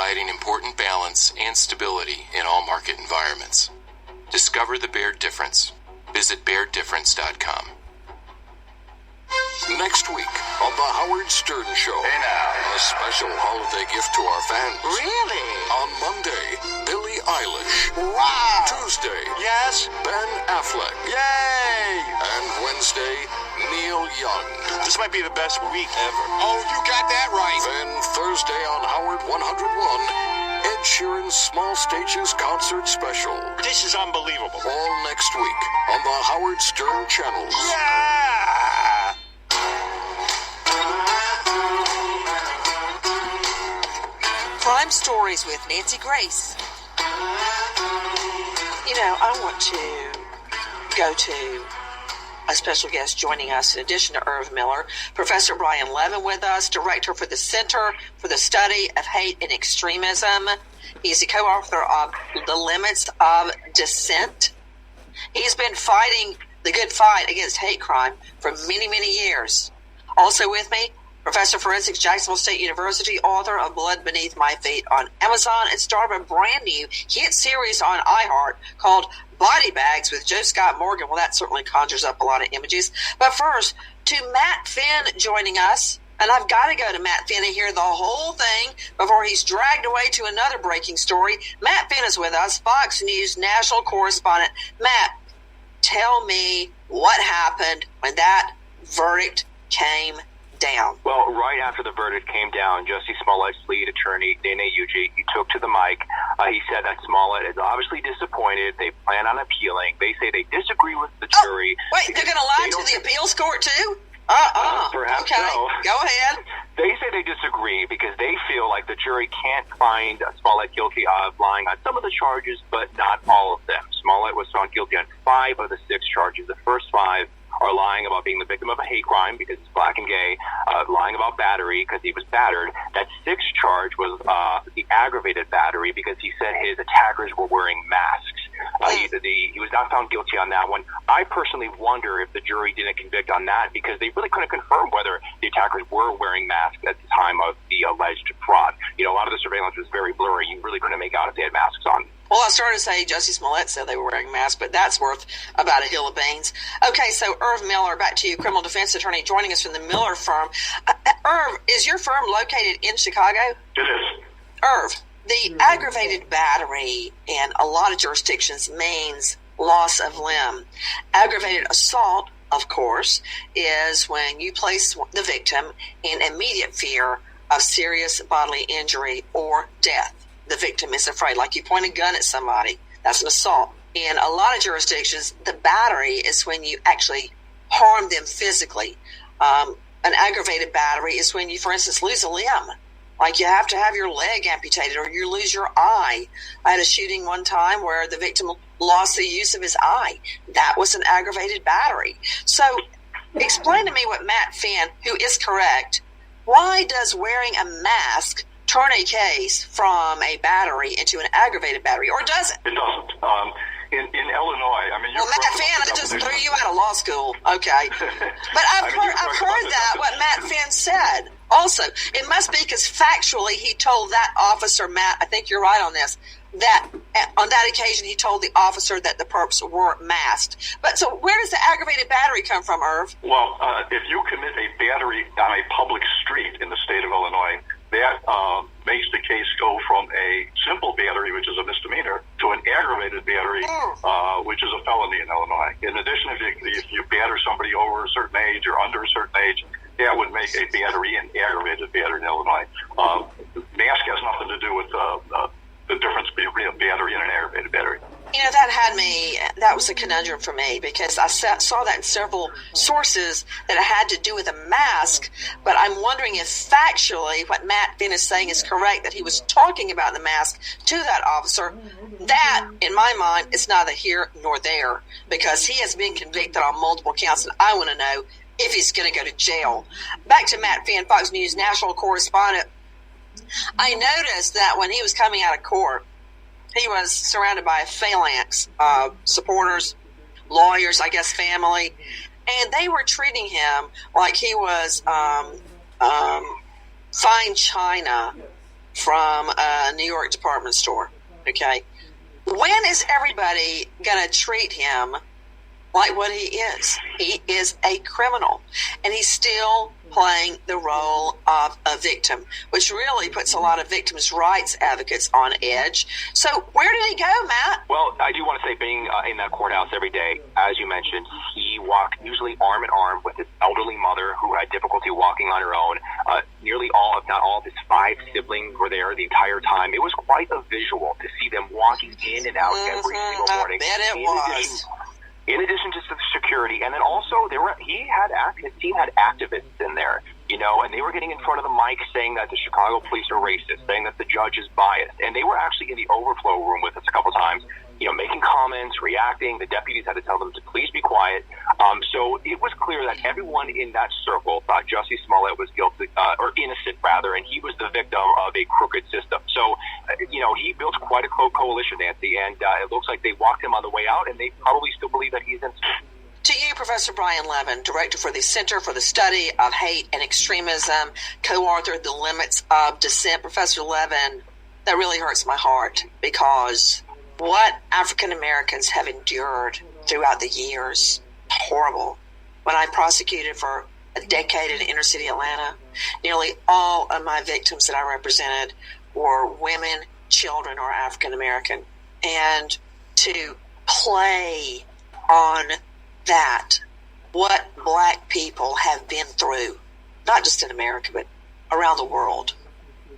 providing important balance and stability in all market environments. Discover the Baird difference. Visit BairdDifference.com. Next week on The Howard Stern Show. Hey now. A special holiday gift to our fans. Really? On Monday, Billie Eilish. Wow. Tuesday, Yes. Ben Affleck. Yay. And Wednesday, Neil Young. This might be the best week ever. Oh, you got that right. Then Thursday on Howard 101, Ed Sheeran's Small Stages Concert Special. This is unbelievable. All next week on the Howard Stern channels. Yeah. Crime Stories with Nancy Grace. You know, I want to go to a special guest joining us in addition to Irv Miller, Professor Brian Levin with us, director for the Center for the Study of Hate and Extremism. He's the co-author of The Limits of Dissent. He's been fighting the good fight against hate crime for many, many years. Also with me, Professor of Forensics, Jacksonville State University, author of Blood Beneath My Feet on Amazon, and star of a brand new hit series on iHeart called Body Bags with Joe Scott Morgan. Well, that certainly conjures up a lot of images. But first, to Matt Finn joining us. And I've got to go to Matt Finn and hear the whole thing before he's dragged away to another breaking story. Matt Finn is with us, Fox News national correspondent. Matt, tell me what happened when that verdict came down. Well, right after the verdict came down, Justice Smolet's lead attorney, Dana Yuji, he took to the mic. He said that Smolet is obviously disappointed. They plan on appealing. They say they disagree with the jury. Wait, they're going to lie to the appeals court too? Perhaps okay. so. Go ahead. They say they disagree because they feel like the jury can't find Smolet guilty of lying on some of the charges, but not all of them. Smolet was found guilty on 5 of the 6 charges. The first 5 are lying about being the victim of a hate crime because he's black and gay, lying about battery because he was battered. That 6th charge was the aggravated battery because he said his attackers were wearing masks. He was not found guilty on that one. I personally wonder if the jury didn't convict on that because they really couldn't confirm whether the attackers were wearing masks at the time of the alleged fraud. You know, a lot of the surveillance was very blurry. You really couldn't make out if they had masks on. Well, I started to say Justice Smolet said they were wearing masks, but that's worth about a hill of beans. Okay, so Irv Miller, back to you, criminal defense attorney, joining us from the Miller firm. Irv, is your firm located in Chicago? It is. Irv, the aggravated battery in a lot of jurisdictions means loss of limb. Aggravated assault, of course, is when you place the victim in immediate fear of serious bodily injury or death. The victim is afraid, like you point a gun at somebody. That's an assault. In a lot of jurisdictions, the battery is when you actually harm them physically. An aggravated battery is when you, for instance, lose a limb. Like you have to have your leg amputated or you lose your eye. I had a shooting one time where the victim lost the use of his eye. That was an aggravated battery. So explain to me what Matt Finn, who is correct, why does wearing a mask turn a case from a battery into an aggravated battery, or does it? It doesn't. In Illinois, I mean, well, Matt Finn, I just threw you out of law school. Okay, but I've heard that what Matt Finn said. Also, it must be because factually he told that officer, Matt, I think you're right on this, that on that occasion he told the officer that the perps were masked. But so where does the aggravated battery come from, Irv? Well, if you commit a battery on a public street in the state of Illinois, that makes the case go from a simple battery, which is a misdemeanor, to an aggravated battery, which is a felony in Illinois. In addition, if you batter somebody over a certain age or under a certain age, that would make a battery an aggravated battery in Illinois. Mask has nothing to do with the difference between a battery and an aggravated battery. You know, that was a conundrum for me because I saw that in several sources that it had to do with a mask, but I'm wondering if factually what Matt Finn is saying is correct, that he was talking about the mask to that officer. That, in my mind, is neither here nor there because he has been convicted on multiple counts, and I want to know if he's going to go to jail. Back to Matt Finn, Fox News national correspondent. I noticed that when he was coming out of court, he was surrounded by a phalanx of supporters, lawyers, I guess family, and they were treating him like he was fine china from a New York department store. Okay. When is everybody going to treat him like what he is? He is a criminal, and he's still playing the role of a victim, which really puts a lot of victims' rights advocates on edge. So where did he go, Matt? Well, I do want to say, being in that courthouse every day, as you mentioned, he walked usually arm in arm with his elderly mother who had difficulty walking on her own. Nearly all, if not all, of his 5 siblings were there the entire time. It was quite a visual to see them walking in and out every single morning. I bet it was. In addition to security, and then also his team had activists in there, and they were getting in front of the mic saying that the Chicago police are racist, saying that the judge is biased, and they were actually in the overflow room with us a couple times, making comments, reacting. The deputies had to tell them to please be quiet. So it was clear that everyone in that circle thought Jussie Smollett was guilty, or innocent rather, and he was the victim of a crooked system. So, he built quite a coalition, Nancy, and it looks like they walked him on the way out, and they probably still believe that he's innocent. To you, Professor Brian Levin, Director for the Center for the Study of Hate and Extremism, co-authored The Limits of Dissent. Professor Levin, that really hurts my heart, because what African Americans have endured throughout the years, horrible. When I prosecuted for a decade in inner city Atlanta, nearly all of my victims that I represented were women, children, or African American. And to play on that, what black people have been through, not just in America, but around the world,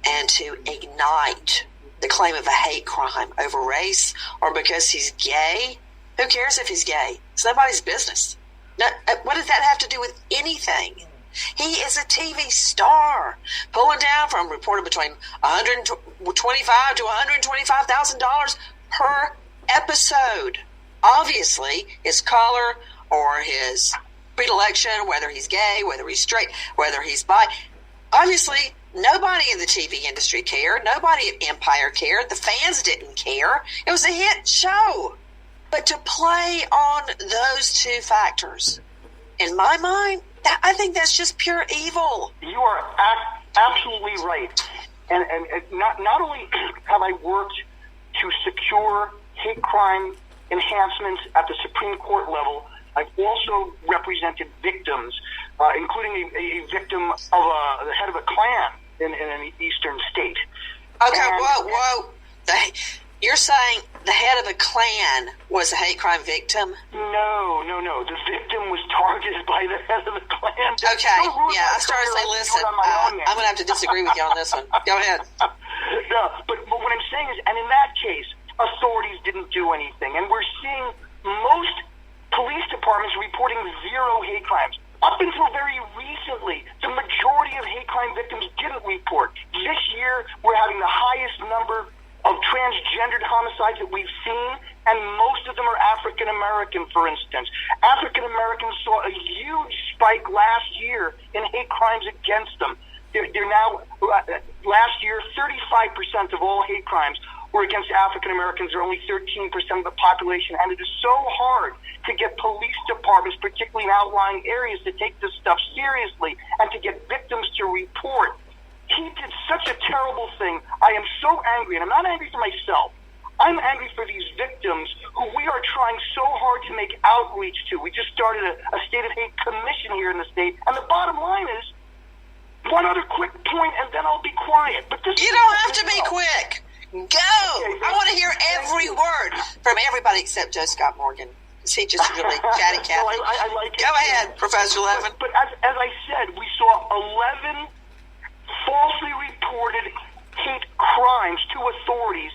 and to ignite the claim of a hate crime over race or because he's gay. Who cares if he's gay? It's nobody's business. What does that have to do with anything? He is a TV star, pulling down from reported between $125,000 to $125,000 per episode. Obviously, his color or his predilection, whether he's gay, whether he's straight, whether he's bi, obviously nobody in the TV industry cared. Nobody at Empire cared. The fans didn't care. It was a hit show. But to play on those two factors, in my mind, I think that's just pure evil. You are absolutely right. And not only have I worked to secure hate crime enhancements at the Supreme Court level, I've also represented victims, including a victim of the head of a Klan in an eastern state. Okay, whoa. You're saying the head of a Klan was a hate crime victim? No. The victim was targeted by the head of the Klan. Okay, yeah, I started to say, listen, I'm going to have to disagree with you on this one. Go ahead. No, but what I'm saying is, and in that case, authorities didn't do anything. And we're seeing most police departments reporting 0 hate crimes. Up until very recently, the majority of hate crime victims didn't report. This year, we're having the highest number of transgendered homicides that we've seen, and most of them are African American, for instance. African Americans saw a huge spike last year in hate crimes against them. They're now, last year, 35% of all hate crimes were against African Americans. They're only 13% of the population, and it is so hard to get police departments, particularly in outlying areas, to take this stuff seriously and to get victims to report. He did such a terrible thing. I am so angry, and I'm not angry for myself. I'm angry for these victims who we are trying so hard to make outreach to. We just started a State of Hate Commission here in the state, and the bottom line is, one other quick point, and then I'll be quiet. But this you don't have to be quick. Go! Okay, I want to hear every word from everybody except Joe Scott Morgan. He just really chatty Cathy. No, I like it. Go ahead, Professor Levin. But as I said, we saw 11 falsely reported hate crimes to authorities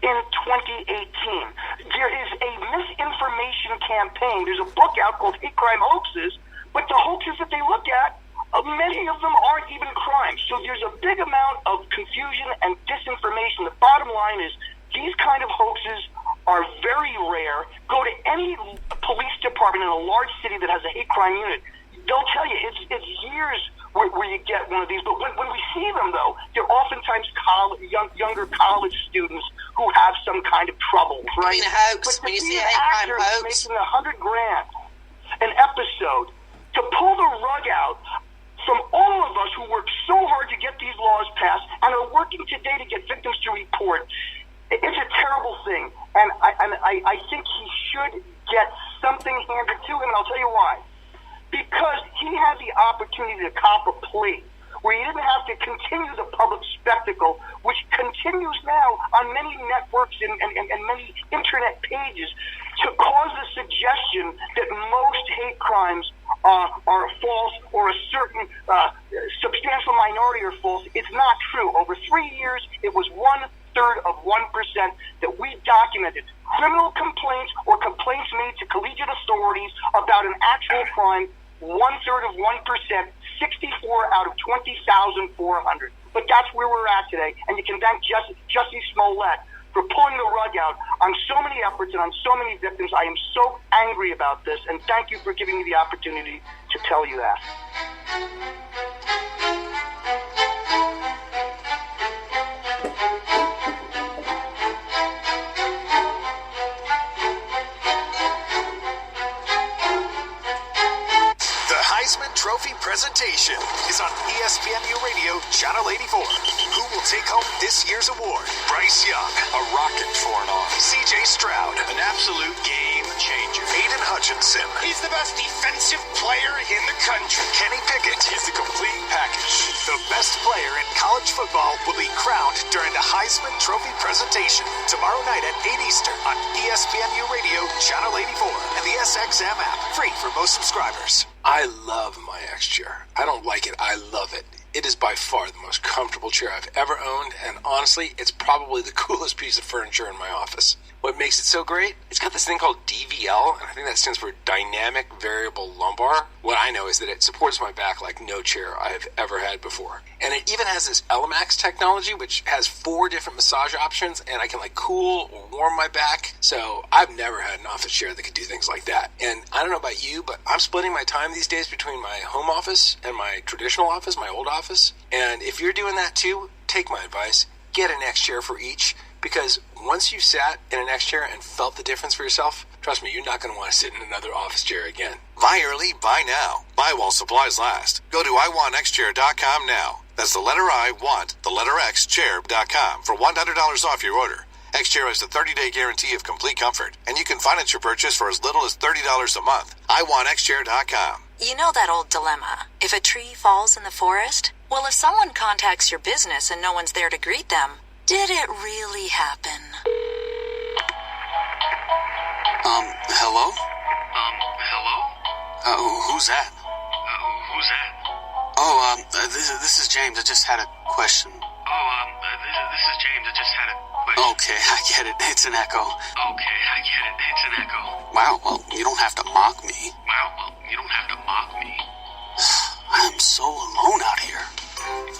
in 2018. There is a misinformation campaign. There's a book out called Hate Crime Hoaxes, but the hoaxes that they look at, many of them aren't even crimes. So there's a big amount of confusion and disinformation. The bottom line is these kind of hoaxes are very rare. Go to any police department in a large city that has a hate crime unit. They'll tell you it's years where you get one of these. But when we see them, though, they're oftentimes younger college students who have some kind of trouble, right? You mean a hoax? When you see a hate crime hoax? Making $100,000 an episode to pull the rug out from all of us who worked so hard to get these laws passed and are working today to get victims to report. It's a terrible thing, and I think he should get something handed to him, and I'll tell you why. Because he had the opportunity to cop a plea where he didn't have to continue the public spectacle, which continues now on many networks and many internet pages, to cause the suggestion that most hate crimes are false or a certain substantial minority are false. It's not true. Over 3 years, it was 1/3 of 1% that we documented criminal complaints or complaints made to collegiate authorities about an actual crime. 1/3 of 1%, 64 out of 20,400. But that's where we're at today, and you can thank Justice Smolet for pulling the rug out on so many efforts and on so many victims. I am so angry about this, and thank you for giving me the opportunity to tell you that. Heisman Trophy presentation is on ESPNU Radio, Channel 84. Who will take home this year's award? Bryce Young, A rocket for an arm. C.J. Stroud, An absolute game changer. Aiden Hutchinson, He's the best defensive player in the country. Kenny Pickett. He's the complete package. The best player in college football will be crowned during the Heisman Trophy presentation tomorrow night at 8 Eastern on ESPNU Radio, Channel 84, and the SXM app, free for most subscribers. I love my X chair. I don't like it. I love it. It is by far the most comfortable chair I've ever owned, and honestly, it's probably the coolest piece of furniture in my office. What makes it so great? It's got this thing called DVL, and I think that stands for Dynamic Variable Lumbar. What I know is that it supports my back like no chair I have ever had before. And it even has this Elemax technology, which has 4 different massage options, and I can cool or warm my back. So I've never had an office chair that could do things like that. And I don't know about you, but I'm splitting my time these days between my home office and my traditional office, my old office. And if you're doing that too, take my advice. Get an X chair for each, because once you've sat in an X chair and felt the difference for yourself, trust me, you're not going to want to sit in another office chair again. Buy early, buy now. Buy while supplies last. Go to iwantxchair.com now. That's the letter I want, the letter X, chair.com for $100 off your order. X-Chair has a 30-day guarantee of complete comfort, and you can finance your purchase for as little as $30 a month. iwantxchair.com. You know that old dilemma. If a tree falls in the forest, well, if someone contacts your business and no one's there to greet them, did it really happen? Hello? Hello? Who's that? Who's that? This is James. I just had a question. This is James. I just had a question. Okay, I get it. It's an echo. Okay, I get it. It's an echo. Wow, well, you don't have to mock me. I'm so alone out here.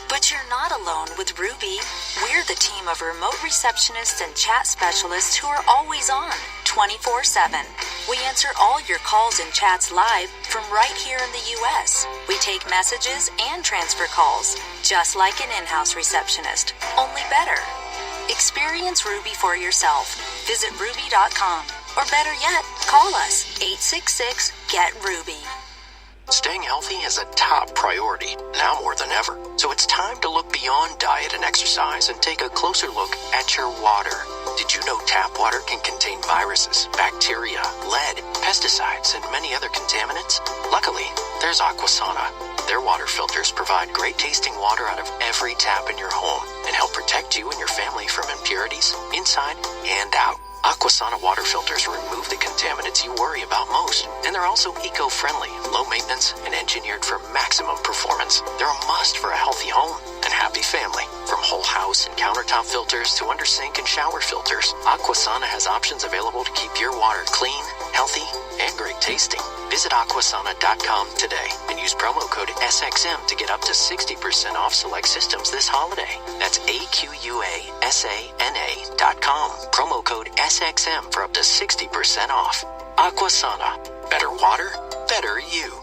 But you're not alone with Ruby. We're the team of remote receptionists and chat specialists who are always on, 24/7. We answer all your calls and chats live from right here in the U.S. We take messages and transfer calls, just like an in-house receptionist, only better. Experience Ruby for yourself. Visit Ruby.com. Or better yet, call us, 866-GET-RUBY. Staying healthy is a top priority, now more than ever. So it's time to look beyond diet and exercise and take a closer look at your water. Did you know tap water can contain viruses, bacteria, lead, pesticides, and many other contaminants? Luckily, there's Aquasana. Their water filters provide great tasting water out of every tap in your home and help protect you and your family from impurities inside and out. Aquasana water filters remove the contaminants you worry about most, and they're also eco-friendly, low maintenance, and engineered for maximum performance. They're a must for a healthy home and happy family. From whole house and countertop filters to under sink and shower filters, Aquasana has options available to keep your water clean, healthy, and great tasting. Visit Aquasana.com today and use promo code SXM to get up to 60% off select systems this holiday. That's AQUASANA.com. Promo code SXM for up to 60% off. Aquasana. Better water, better you.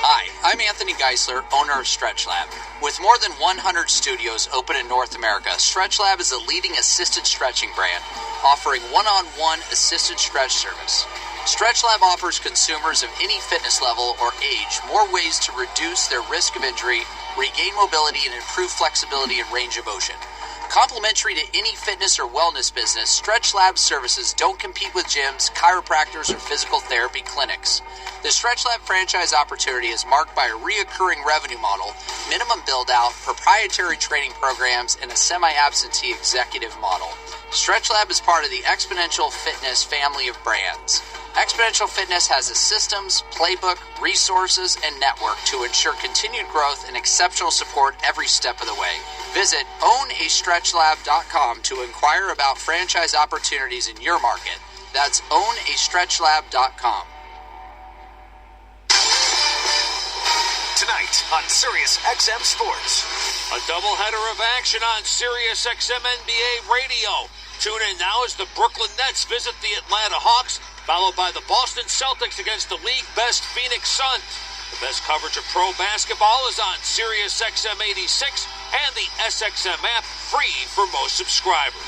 Hi, I'm Anthony Geisler, owner of Stretch Lab. With more than 100 studios open in North America, Stretch Lab is a leading assisted stretching brand, offering one-on-one assisted stretch service. StretchLab offers consumers of any fitness level or age more ways to reduce their risk of injury, regain mobility, and improve flexibility and range of motion. Complementary to any fitness or wellness business, StretchLab services don't compete with gyms, chiropractors, or physical therapy clinics. The StretchLab franchise opportunity is marked by a reoccurring revenue model, minimum build-out, proprietary training programs, and a semi-absentee executive model. StretchLab is part of the Exponential Fitness family of brands. Exponential Fitness has the systems, playbook, resources, and network to ensure continued growth and exceptional support every step of the way. Visit ownastretchlab.com to inquire about franchise opportunities in your market. That's ownastretchlab.com. Tonight on Sirius XM Sports. A doubleheader of action on Sirius XM NBA Radio. Tune in now as the Brooklyn Nets visit the Atlanta Hawks, followed by the Boston Celtics against the league best Phoenix Suns. The best coverage of pro basketball is on Sirius XM 86 and the SXM app, free for most subscribers.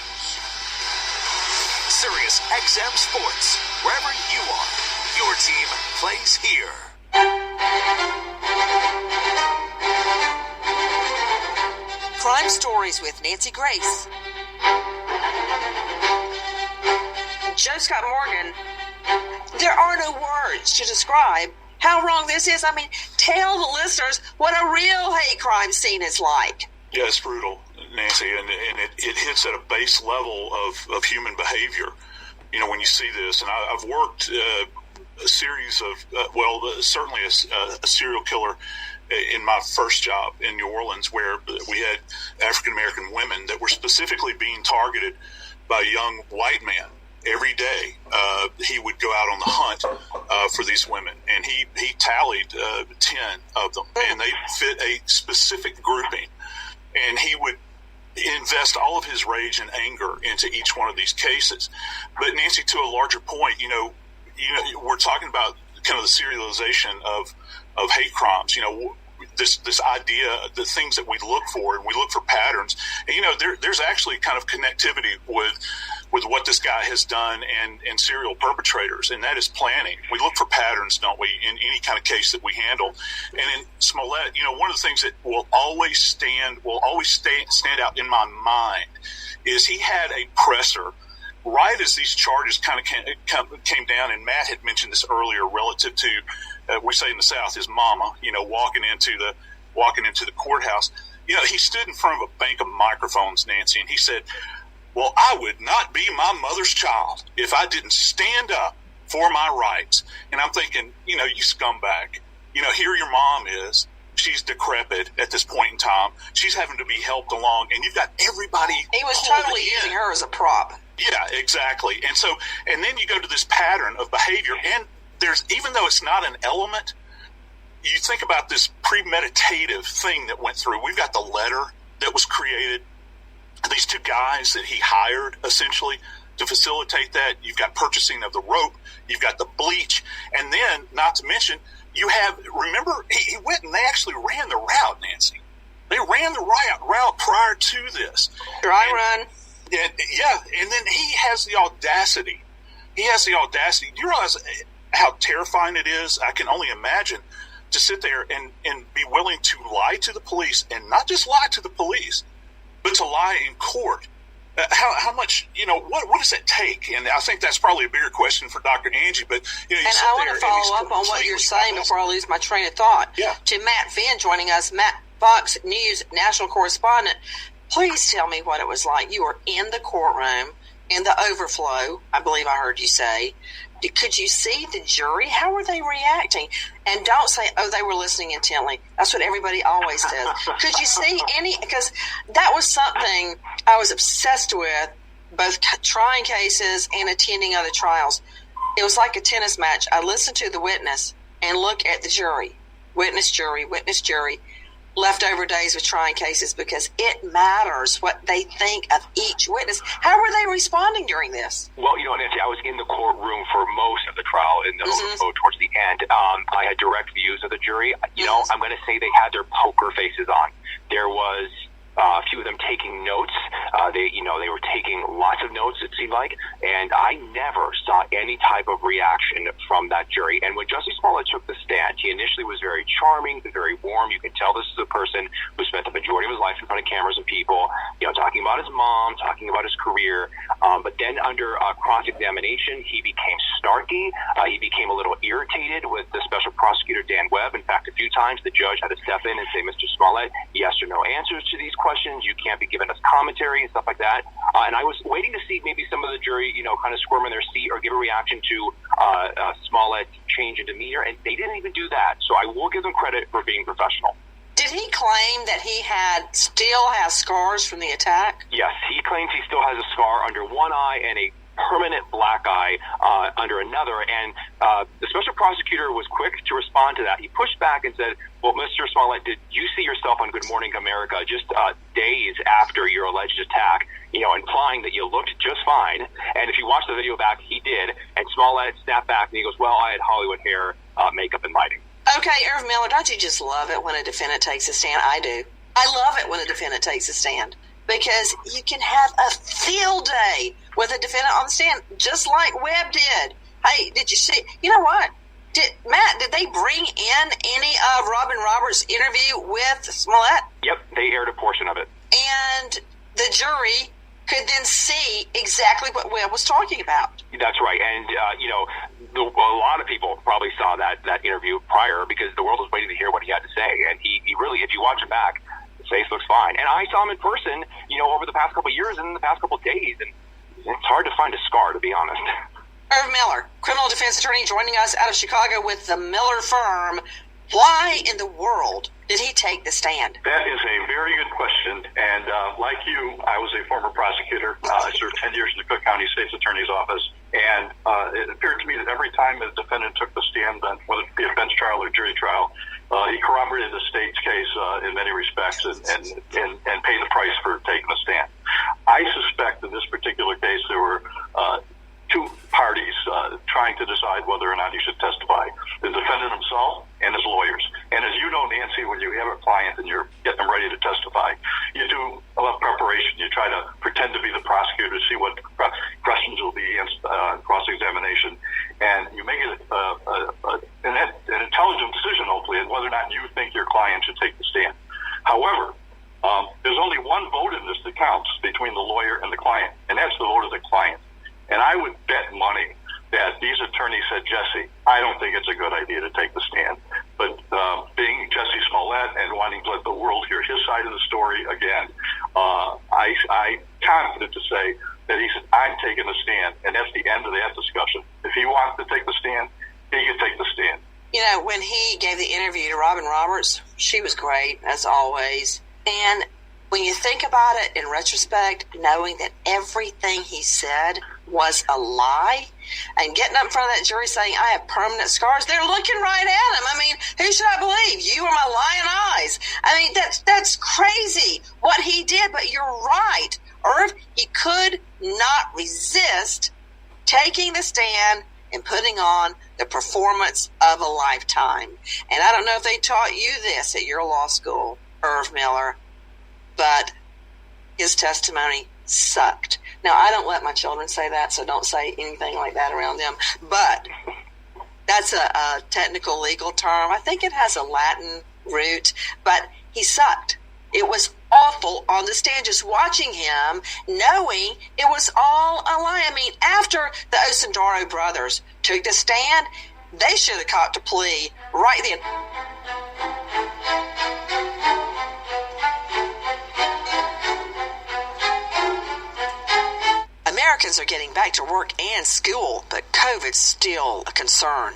Sirius XM Sports. Wherever you are, your team plays here. Crime Stories with Nancy Grace. Joe Scott Morgan, there are no words to describe how wrong this is. I mean, tell the listeners what a real hate crime scene is like. Yeah, it's brutal, Nancy, and it hits at a base level of human behavior. You know, when you see this, and I've worked a series of, certainly a serial killer in my first job in New Orleans, where we had African-American women that were specifically being targeted by a young white man. Every day, he would go out on the hunt for these women, and he tallied 10 of them, and they fit a specific grouping, and he would invest all of his rage and anger into each one of these cases. But Nancy, to a larger point, you know, we're talking about kind of the serialization of hate crimes. You know, this idea, the things that we look for, and we look for patterns. And, you know, there's actually kind of connectivity with what this guy has done and serial perpetrators, and that is planning. We look for patterns, don't we, in any kind of case that we handle. And in Smolet, you know, one of the things that will always stand out in my mind is he had a presser right as these charges kind of came down, and Matt had mentioned this earlier relative to, we say in the South, his mama, you know, walking into the courthouse. You know, he stood in front of a bank of microphones, Nancy, and he said, "Well, I would not be my mother's child if I didn't stand up for my rights." And I'm thinking, you know, you scumbag. You know, here your mom is. She's decrepit at this point in time. She's having to be helped along, and you've got everybody. He was totally using her as a prop. Yeah, exactly. And then you go to this pattern of behavior, and there's, even though it's not an element, you think about this premeditative thing that went through. We've got the letter that was created, these two guys that he hired essentially to facilitate that. You've got purchasing of the rope, you've got the bleach, and then, not to mention, you have, remember, he went and they actually ran the route, Nancy. They ran the route prior to this. Dry run. Yeah, and then he has the audacity. Do you realize how terrifying it is? I can only imagine to sit there and be willing to lie to the police, and not just lie to the police, but to lie in court. How much, you know, what does that take? And I think that's probably a bigger question for Dr. Angie, but, you know, and I want to follow up on what you're saying before I lose my train of thought. Yeah. To Matt Finn joining us, Matt, Fox News national correspondent. Please tell me what it was like. You were in the courtroom, in the overflow, I believe I heard you say. Could you see the jury? How were they reacting? And don't say, oh, they were listening intently. That's what everybody always says. Could you see any? Because that was something I was obsessed with, both trying cases and attending other trials. It was like a tennis match. I listened to the witness and look at the jury. Witness, jury, witness, jury. Leftover days with trying cases, because it matters what they think of each witness. How were they responding during this? Well, you know, Nancy, I was in the courtroom for most of the trial, and towards the end, I had direct views of the jury. You know, I'm going to say they had their poker faces on. There was a few of them taking notes. They were taking lots of notes, it seemed like, and I never saw any type of reaction from that jury. And when Justice Smolet took the stand, he initially was very charming, very warm. You can tell this is a person who spent the majority of his life in front of cameras and people, talking about his mom, talking about his career. But then under cross-examination, he became snarky. He became a little irritated with the special prosecutor, Dan Webb. In fact, a few times the judge had to step in and say, Mr. Smolet, yes or no answers to these questions. You can't be giving us commentary and stuff like that. And I was waiting to see maybe some of the jury, kind of squirm in their seat or give a reaction to Smollett's change in demeanor, and they didn't even do that. So I will give them credit for being professional. Did he claim that he still has scars from the attack? Yes, he claims he still has a scar under one eye and a permanent black eye under another. And the special prosecutor was quick to respond to that. He pushed back and said, well, Mr. Smolet, did you see yourself on Good Morning America just days after your alleged attack, implying that you looked just fine? And if you watch the video back, he did. And Smolet snapped back and he goes, well, I had Hollywood hair, makeup, and lighting. Okay, Irv Miller, don't you just love it when a defendant takes a stand? I do. I love it when a defendant takes a stand because you can have a field day with a defendant on the stand, just like Webb did. Hey, did you see? You know what? Did they bring in any of Robin Roberts' interview with Smolet? Yep, they aired a portion of it. And the jury could then see exactly what Webb was talking about. That's right. And, a lot of people probably saw that interview prior because the world was waiting to hear what he had to say. And he really, if you watch it back, his face looks fine. And I saw him in person, over the past couple of years and in the past couple of days. And it's hard to find a scar, to be honest. Irv Miller, criminal defense attorney, joining us out of Chicago with the Miller firm. Why in the world did he take the stand? That is a very good question. And like you, I was a former prosecutor. I served 10 years in the Cook County State's Attorney's Office. And it appeared to me that every time a defendant took the stand, whether it be a bench trial or jury trial, he corroborated the state's case in many respects and paid the price for taking the stand. I suspect in this particular case there were two parties trying to decide whether or not he should testify, the defendant himself and his lawyers. And as you know, Nancy, when you have a client and you're getting them ready to testify, you do a lot of preparation. You try to pretend to be the prosecutor to see what questions will be against cross-examination. And you make it an intelligent decision, hopefully, on whether or not you think your client should take the stand. However, there's only one vote in this that counts between the lawyer and the client, and that's the vote of the client. And I would bet money that these attorneys said, Jesse, I don't think it's a good idea to take the stand. But being Jesse Smolet and wanting to let the world hear his side of the story again, I'm confident to say that he said, I'm taking the stand. And that's the end of that discussion. If he wants to take the stand, he can take the stand. When he gave the interview to Robin Roberts, she was great, as always. And when you think about it in retrospect, knowing that everything he said was a lie, and getting up in front of that jury saying, I have permanent scars, they're looking right at him. I mean, who should I believe? You or my lying eyes? I mean, that's crazy what he did, but you're right. Irv, he could not resist taking the stand and putting on the performance of a lifetime. And I don't know if they taught you this at your law school, Irv Miller, but his testimony sucked. Now, I don't let my children say that, so don't say anything like that around them. But that's a technical legal term. I think it has a Latin root, but he sucked. It was awful on the stand, just watching him, knowing it was all a lie. I mean, after the Osendaro brothers took the stand, they should have caught a plea right then. Americans are getting back to work and school, but COVID's still a concern.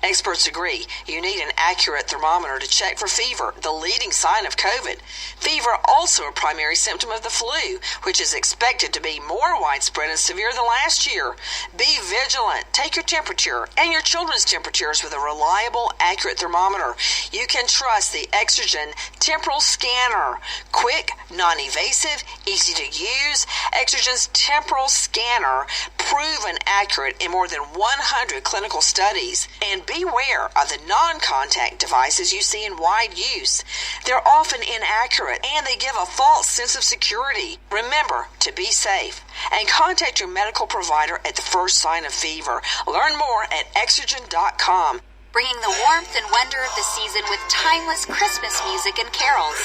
Experts agree you need an accurate thermometer to check for fever, the leading sign of COVID. Fever also a primary symptom of the flu, which is expected to be more widespread and severe than last year. Be vigilant. Take your temperature and your children's temperatures with a reliable, accurate thermometer. You can trust the Exergen Temporal Scanner. Quick, non-invasive, easy to use. Exergen's Temporal Scanner proven accurate in more than 100 clinical studies. And beware of the non-contact devices you see in wide use. They're often inaccurate and they give a false sense of security. Remember to be safe and contact your medical provider at the first sign of fever. Learn more at Exergen.com. Bringing the warmth and wonder of the season with timeless Christmas music and carols.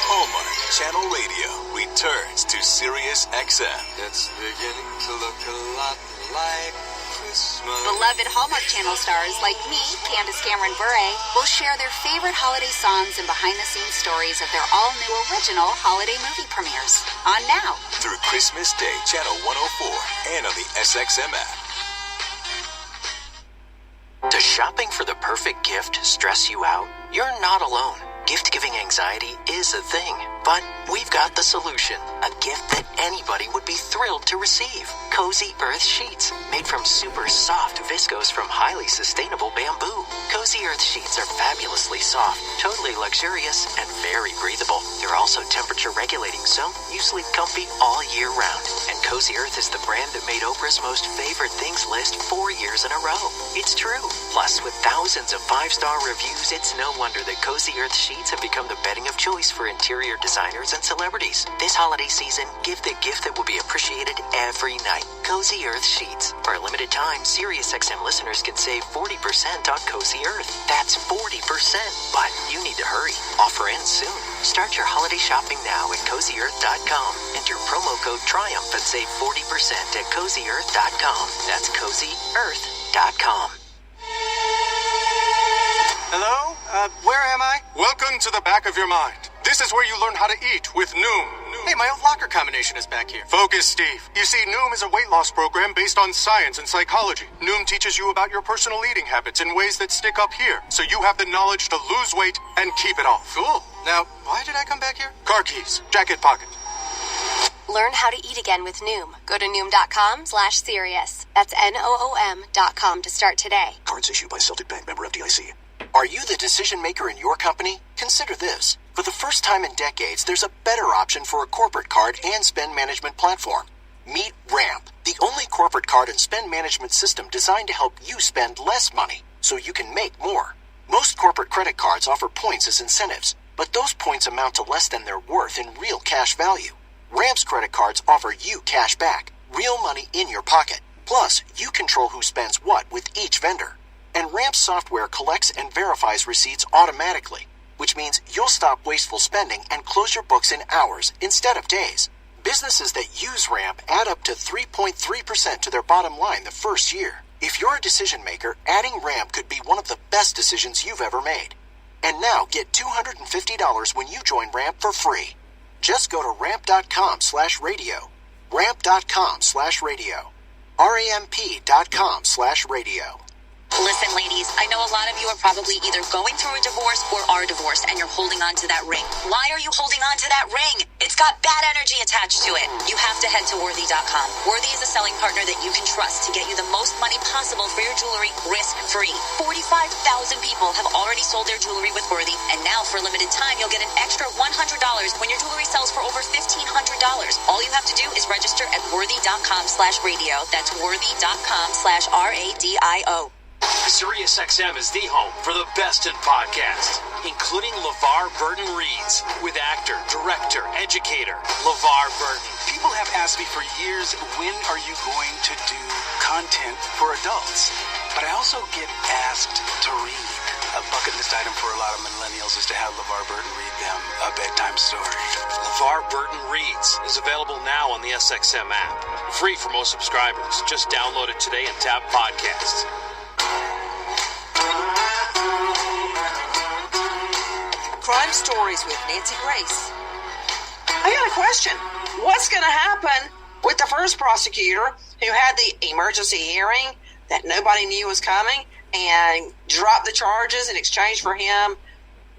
Hallmark Channel Radio returns to Sirius XM. It's beginning to look a lot like Christmas. Beloved Hallmark Channel stars like me, Candace Cameron Bure, will share their favorite holiday songs and behind-the-scenes stories of their all-new original holiday movie premieres. On now. Through Christmas Day, Channel 104, and on the SXM app. Does shopping for the perfect gift stress you out? You're not alone. Gift-giving anxiety is a thing, but we've got the solution. A gift that anybody would be thrilled to receive. Cozy Earth Sheets, made from super soft viscose from highly sustainable bamboo. Cozy Earth Sheets are fabulously soft, totally luxurious, and very breathable. They're also temperature regulating, so you sleep comfy all year round. And Cozy Earth is the brand that made Oprah's most favorite things list 4 years in a row. It's true. Plus, with thousands of 5-star reviews, it's no wonder that Cozy Earth Sheets have become the bedding of choice for interior designers and celebrities. This holiday season, give the gift that will be appreciated every night. Cozy Earth Sheets. For a limited time, SiriusXM listeners can save 40% on Cozy Earth. That's 40%. But you need to hurry. Offer ends soon. Start your holiday shopping now at CozyEarth.com. Enter promo code TRIUMPH and save 40% at CozyEarth.com. That's CozyEarth.com. Hello? Where am I? Welcome to the back of your mind. This is where you learn how to eat with Noom. Hey, my old locker combination is back here. Focus, Steve. You see, Noom is a weight loss program based on science and psychology. Noom teaches you about your personal eating habits in ways that stick up here, so you have the knowledge to lose weight and keep it off. Cool. Now, why did I come back here? Car keys, jacket pocket. Learn how to eat again with Noom. Go to Noom.com/Sirius. That's NOOM.com to start today. Cards issued by Celtic Bank, member FDIC. Are you the decision maker in your company? Consider this. For the first time in decades, there's a better option for a corporate card and spend management platform. Meet Ramp, the only corporate card and spend management system designed to help you spend less money so you can make more. Most corporate credit cards offer points as incentives, but those points amount to less than their worth in real cash value. Ramp's credit cards offer you cash back, real money in your pocket. Plus, you control who spends what with each vendor. And Ramp software collects and verifies receipts automatically, which means you'll stop wasteful spending and close your books in hours instead of days. Businesses that use Ramp add up to 3.3% to their bottom line the first year. If you're a decision maker, adding Ramp could be one of the best decisions you've ever made. And now get $250 when you join Ramp for free. Just go to ramp.com/radio. Ramp.com/radio. RAMP.com/radio. Listen, ladies, I know a lot of you are probably either going through a divorce or are divorced and you're holding on to that ring. Why are you holding on to that ring? It's got bad energy attached to it. You have to head to Worthy.com. Worthy is a selling partner that you can trust to get you the most money possible for your jewelry risk-free. 45,000 people have already sold their jewelry with Worthy, and now for a limited time, you'll get an extra $100 when your jewelry sells for over $1,500. All you have to do is register at Worthy.com/radio. That's Worthy.com/RADIO. SiriusXM is the home for the best in podcasts, including LeVar Burton Reads, with actor, director, educator LeVar Burton. People have asked me for years, when are you going to do content for adults? But I also get asked to read. A bucket list item for a lot of millennials is to have LeVar Burton read them a bedtime story. LeVar Burton Reads is available now on the SXM app. Free for most subscribers. Just download it today and tap podcasts. Crime Stories with Nancy Grace. I got a question. What's going to happen with the first prosecutor who had the emergency hearing that nobody knew was coming and dropped the charges in exchange for him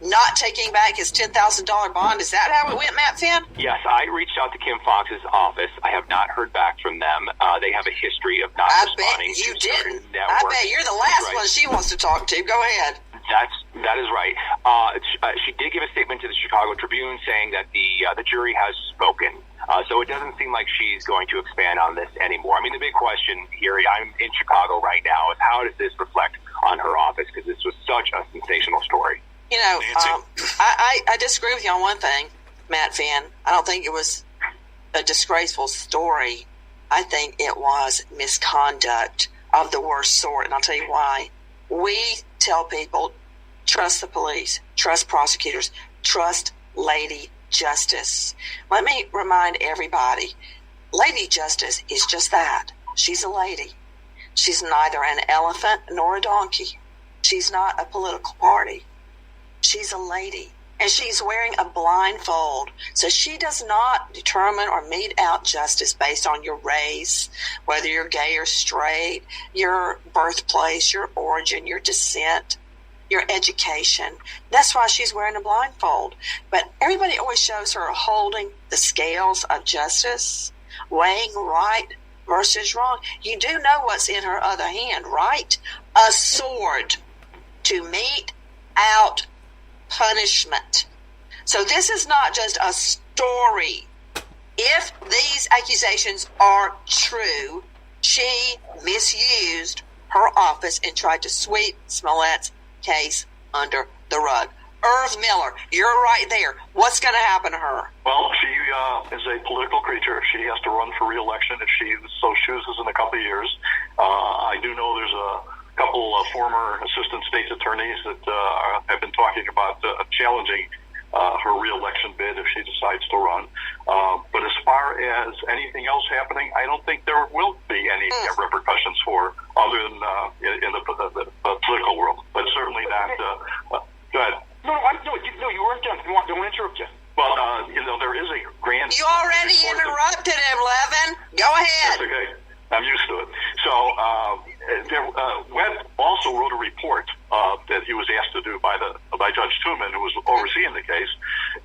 not taking back his $10,000 bond? Is that how it went, Matt Finn? Yes, I reached out to Kim Fox's office. I have not heard back from them. They have a history of not responding. I bet you didn't. I bet you're the last one she wants to talk to. Go ahead. That is right. She did give a statement to the Chicago Tribune saying that the jury has spoken. So it doesn't seem like she's going to expand on this anymore. I mean, the big question here, I'm in Chicago right now, is how does this reflect on her office? Because this was such a sensational story. You know, I disagree with you on one thing, Matt Finn. I don't think it was a disgraceful story. I think it was misconduct of the worst sort, and I'll tell you why. We tell people, trust the police, trust prosecutors, trust Lady Justice. Let me remind everybody, Lady Justice is just that. She's a lady. She's neither an elephant nor a donkey. She's not a political party. She's a lady. And she's wearing a blindfold. So she does not determine or mete out justice based on your race, whether you're gay or straight, your birthplace, your origin, your descent, your education. That's why she's wearing a blindfold. But everybody always shows her holding the scales of justice, weighing right versus wrong. You do know what's in her other hand, right? A sword to mete out punishment. So this is not just a story. If these accusations are true, she misused her office and tried to sweep Smolet's case under the rug. Irv Miller, you're right there. What's going to happen to her? Well, she is a political creature. She has to run for re-election if she so chooses in a couple of years. I do know there's a couple of former assistant state's attorneys that have been talking about challenging her re-election bid if she decides to run. But as far as anything else happening, I don't think there will be any repercussions for other than in the political world. But certainly not. Go ahead. No, you weren't done. Don't interrupt you. Well, there is a grand... You already interrupted him, Levin. Go ahead. That's okay. I'm used to it. So, Webb also wrote a report that he was asked to do by Judge Tuman, who was overseeing the case,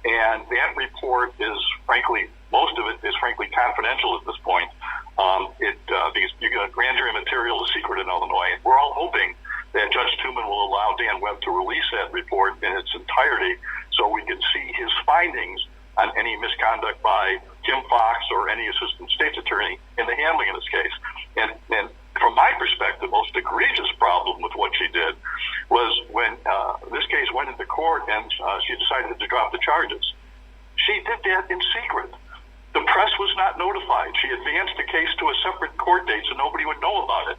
and that report is, frankly, most of it is frankly confidential at this point. Because grand jury material is secret in Illinois, and we're all hoping that Judge Tuman will allow Dan Webb to release that report in its entirety, so we can see his findings on any misconduct by Kim Fox or any assistant state's attorney in the handling of this case. And from my perspective, the most egregious problem with what she did was when this case went into court and she decided to drop the charges. She did that in secret. The press was not notified. She advanced the case to a separate court date so nobody would know about it.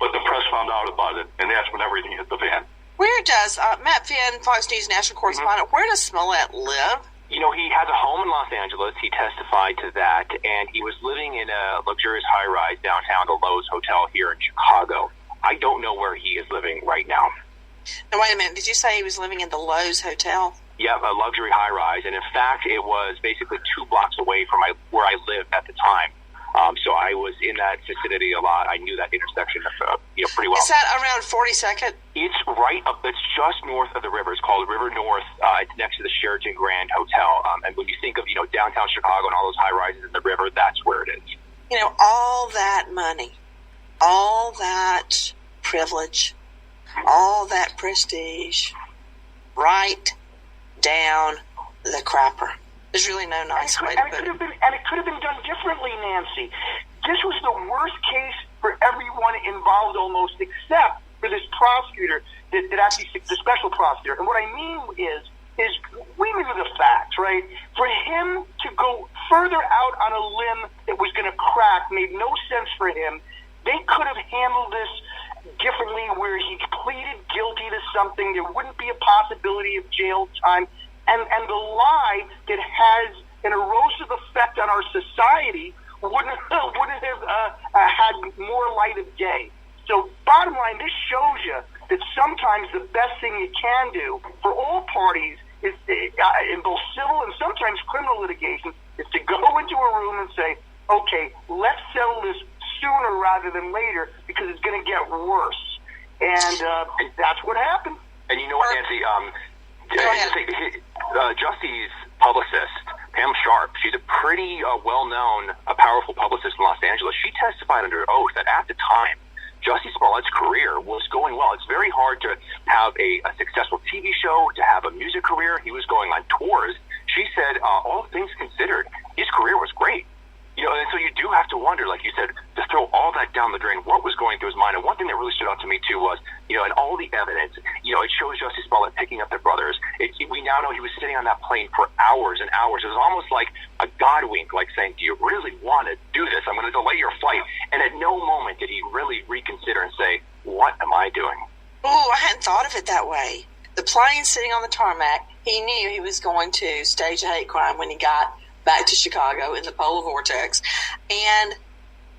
But the press found out about it, and that's when everything hit the fan. Where does, Matt Finn, Fox News national correspondent, where does Smolet live? You know, he has a home in Los Angeles. He testified to that, and he was living in a luxurious high-rise downtown, the Lowe's Hotel here in Chicago. I don't know where he is living right now. Now, wait a minute. Did you say he was living in the Lowe's Hotel? Yeah, a luxury high-rise, and in fact, it was basically 2 blocks away from where I lived at the time. So I was in that vicinity a lot. I knew that intersection pretty well. Is that around 42nd? It's right up. It's just north of the river. It's called River North. It's next to the Sheraton Grand Hotel. And when you think of downtown Chicago and all those high rises in the river, that's where it is. All that money, all that privilege, all that prestige, right down the crapper. There's really no nice way to put it. And it could have been done differently, Nancy. This was the worst case for everyone involved almost, except for this prosecutor, that actually, the special prosecutor. And what I mean is we knew the facts, right? For him to go further out on a limb that was going to crack made no sense for him. They could have handled this differently, where he pleaded guilty to something. There wouldn't be a possibility of jail time. And the lie that has an erosive effect on our society wouldn't have had more light of day. So bottom line, this shows you that sometimes the best thing you can do for all parties is in both civil and sometimes criminal litigation is to go into a room and say, okay, let's settle this sooner rather than later because it's going to get worse. And that's what happened. And you know what, Nancy? Justy's publicist, Pam Sharp, she's a pretty well-known, powerful publicist in Los Angeles. She testified under oath that at the time Jussie Smollett's career was going well. It's very hard to have a successful TV show, to have a music career. He was going on tours. She said, all things considered, his career was great. You know, and so you do have to wonder, like you said, to throw all that down the drain, what was going through his mind. And one thing that really stood out to me, too, was, you know, and all the evidence, you know, it shows Jussie Smollett picking up their brothers. We now know he was sitting on that plane for hours and hours. It was almost like a God wink, like saying, do you really want to do this? I'm going to delay your flight. And at no moment did he really reconsider and say, what am I doing? Oh, I hadn't thought of it that way. The plane sitting on the tarmac, he knew he was going to stage a hate crime when he got back to Chicago in the polar vortex. And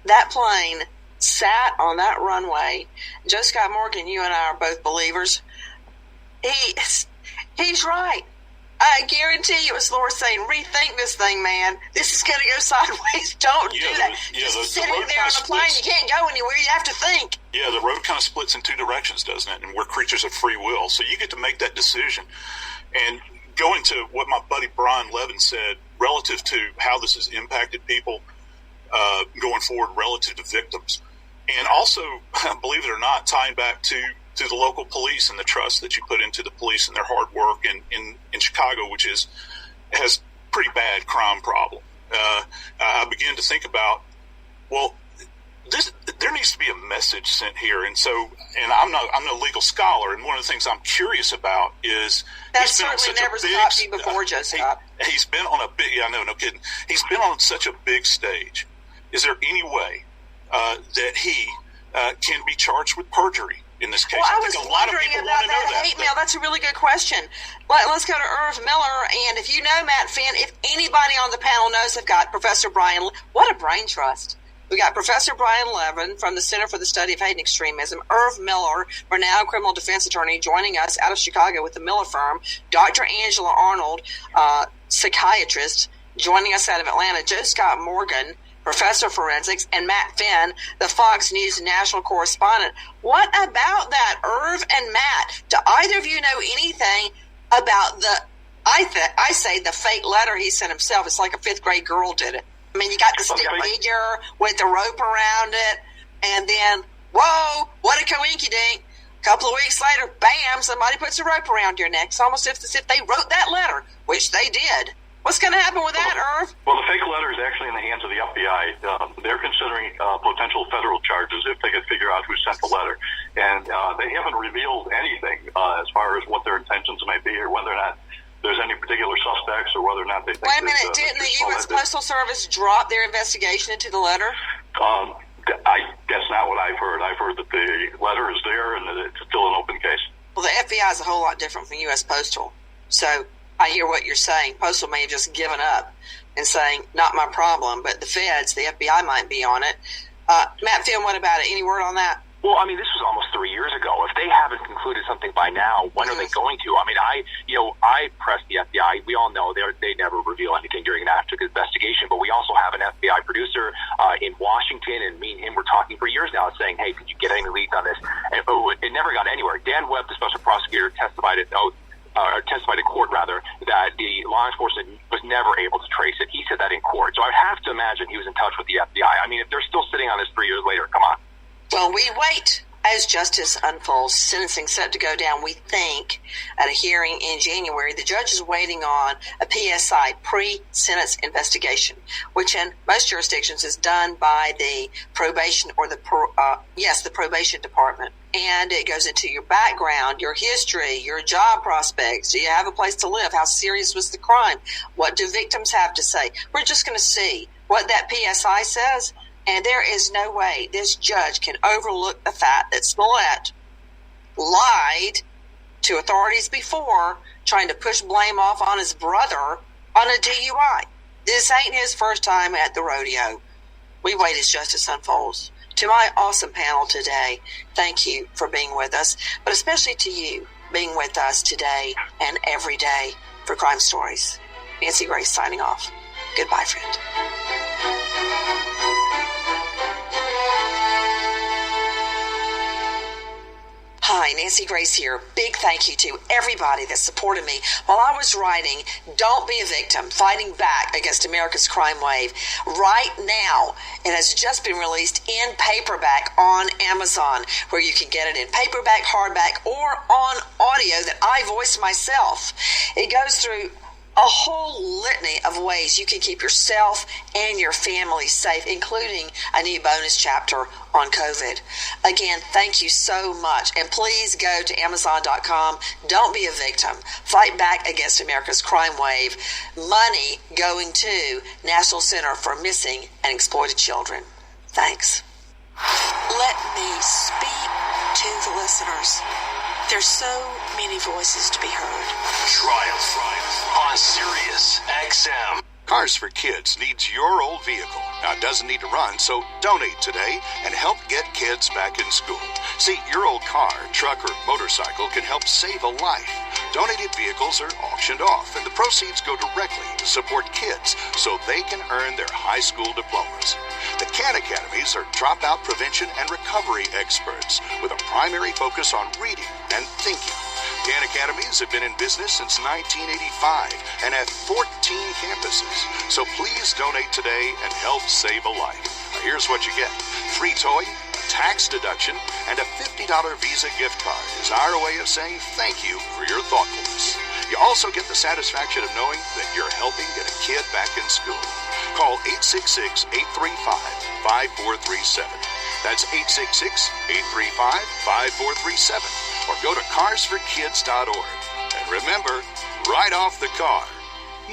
that plane sat on that runway. Joe Scott Morgan, you and I are both believers. He's right. I guarantee you it was Laura saying, rethink this thing, man. This is going to go sideways. Don't do that. Just sitting there on the plane, you can't go anywhere. You have to think. Yeah, the road kind of splits in two directions, doesn't it? And we're creatures of free will. So you get to make that decision. And going to what my buddy Brian Levin said relative to how this has impacted people going forward relative to victims. And also, believe it or not, tying back to the local police and the trust that you put into the police and their hard work in Chicago, which has pretty bad crime problem. I began to think about, well, there needs to be a message sent here. And so, and I'm no legal scholar, and one of the things I'm curious about is that's certainly never stopped me before, Joe Scott. He's been on a big, yeah, no kidding. He's been on such a big stage. Is there any way that he can be charged with perjury in this case? Well, I think a lot of people want to know that. Hate mail. That's a really good question. Let's go to Irv Miller. And if you know Matt Finn, if anybody on the panel knows, they've got Professor Brian. What a brain trust. We got Professor Brian Levin from the Center for the Study of Hate and Extremism, Irv Miller, renowned criminal defense attorney, joining us out of Chicago with the Miller firm, Dr. Angela Arnold, psychiatrist, joining us out of Atlanta, Joe Scott Morgan, professor of forensics, and Matt Finn, the Fox News national correspondent. What about that, Irv and Matt? Do either of you know anything about I say the fake letter he sent himself? It's like a fifth grade girl did it. I mean, you got the stick figure with the rope around it, and then, whoa, what a coinky-dink. A couple of weeks later, bam, somebody puts a rope around your neck. It's almost as if they wrote that letter, which they did. What's going to happen with that, Irv? Well, the fake letter is actually in the hands of the FBI. They're considering potential federal charges if they could figure out who sent the letter. And they haven't revealed anything as far as what their intentions may be or whether or not there's any particular suspects or whether or not they think... Wait a minute, didn't the U.S. Postal Service drop their investigation into the letter? That's not what I've heard. I've heard that the letter is there and that it's still an open case. Well, the FBI is a whole lot different from U.S. Postal. So I hear what you're saying. Postal may have just given up and saying, not my problem, but the feds, the FBI might be on it. Matt Finn, what about it? Any word on that? Well, I mean, this was almost 3 years ago. If they haven't concluded something by now, when are they going to? I mean, I pressed the FBI. We all know they never reveal anything during an active investigation, but we also have an FBI producer in Washington, and me and him were talking for years now, saying, hey, could you get any leads on this? And it never got anywhere. Dan Webb, the special prosecutor, testified in court, that the law enforcement was never able to trace it. He said that in court. So I'd have to imagine he was in touch with the FBI. I mean, if they're still sitting on this 3 years later, come on. Well, we wait as justice unfolds. Sentencing set to go down, we think, at a hearing in January. The judge is waiting on a PSI, pre-sentence investigation, which in most jurisdictions is done by the probation or the probation department. And it goes into your background, your history, your job prospects. Do you have a place to live? How serious was the crime? What do victims have to say? We're just going to see what that PSI says. And there is no way this judge can overlook the fact that Smolet lied to authorities before, trying to push blame off on his brother on a DUI. This ain't his first time at the rodeo. We wait as justice unfolds. To my awesome panel today, thank you for being with us, but especially to you being with us today and every day for Crime Stories. Nancy Grace signing off. Goodbye, friend. Hi, Nancy Nancy Grace here. Big thank you to everybody that supported me while I was writing Don't Be a Victim, Fighting Back Against America's Crime Wave. Right now, it has just been released in paperback on Amazon, where you can get it in paperback, hardback, or on audio that I voice myself. It goes through a whole litany of ways you can keep yourself and your family safe, including a new bonus chapter on COVID. Again, thank you so much. And please go to Amazon.com. Don't be a victim. Fight back against America's crime wave. Money going to National Center for Missing and Exploited Children. Thanks. Let me speak to the listeners. There's so many voices to be heard. Triumph on Sirius XM. Cars for Kids needs your old vehicle. Now, it doesn't need to run, so donate today and help get kids back in school. See, your old car, truck, or motorcycle can help save a life. Donated vehicles are auctioned off, and the proceeds go directly to support kids so they can earn their high school diplomas. The CAN Academies are dropout prevention and recovery experts with a primary focus on reading and thinking. CAN Academies have been in business since 1985 and have 14 campuses. So please donate today and help save a life. Now, here's what you get. Free toy, a tax deduction, and a $50 Visa gift card is our way of saying thank you for your thoughtfulness. You also get the satisfaction of knowing that you're helping get a kid back in school. Call 866-835-5437. That's 866-835-5437. Or go to carsforkids.org. And remember, ride off the car,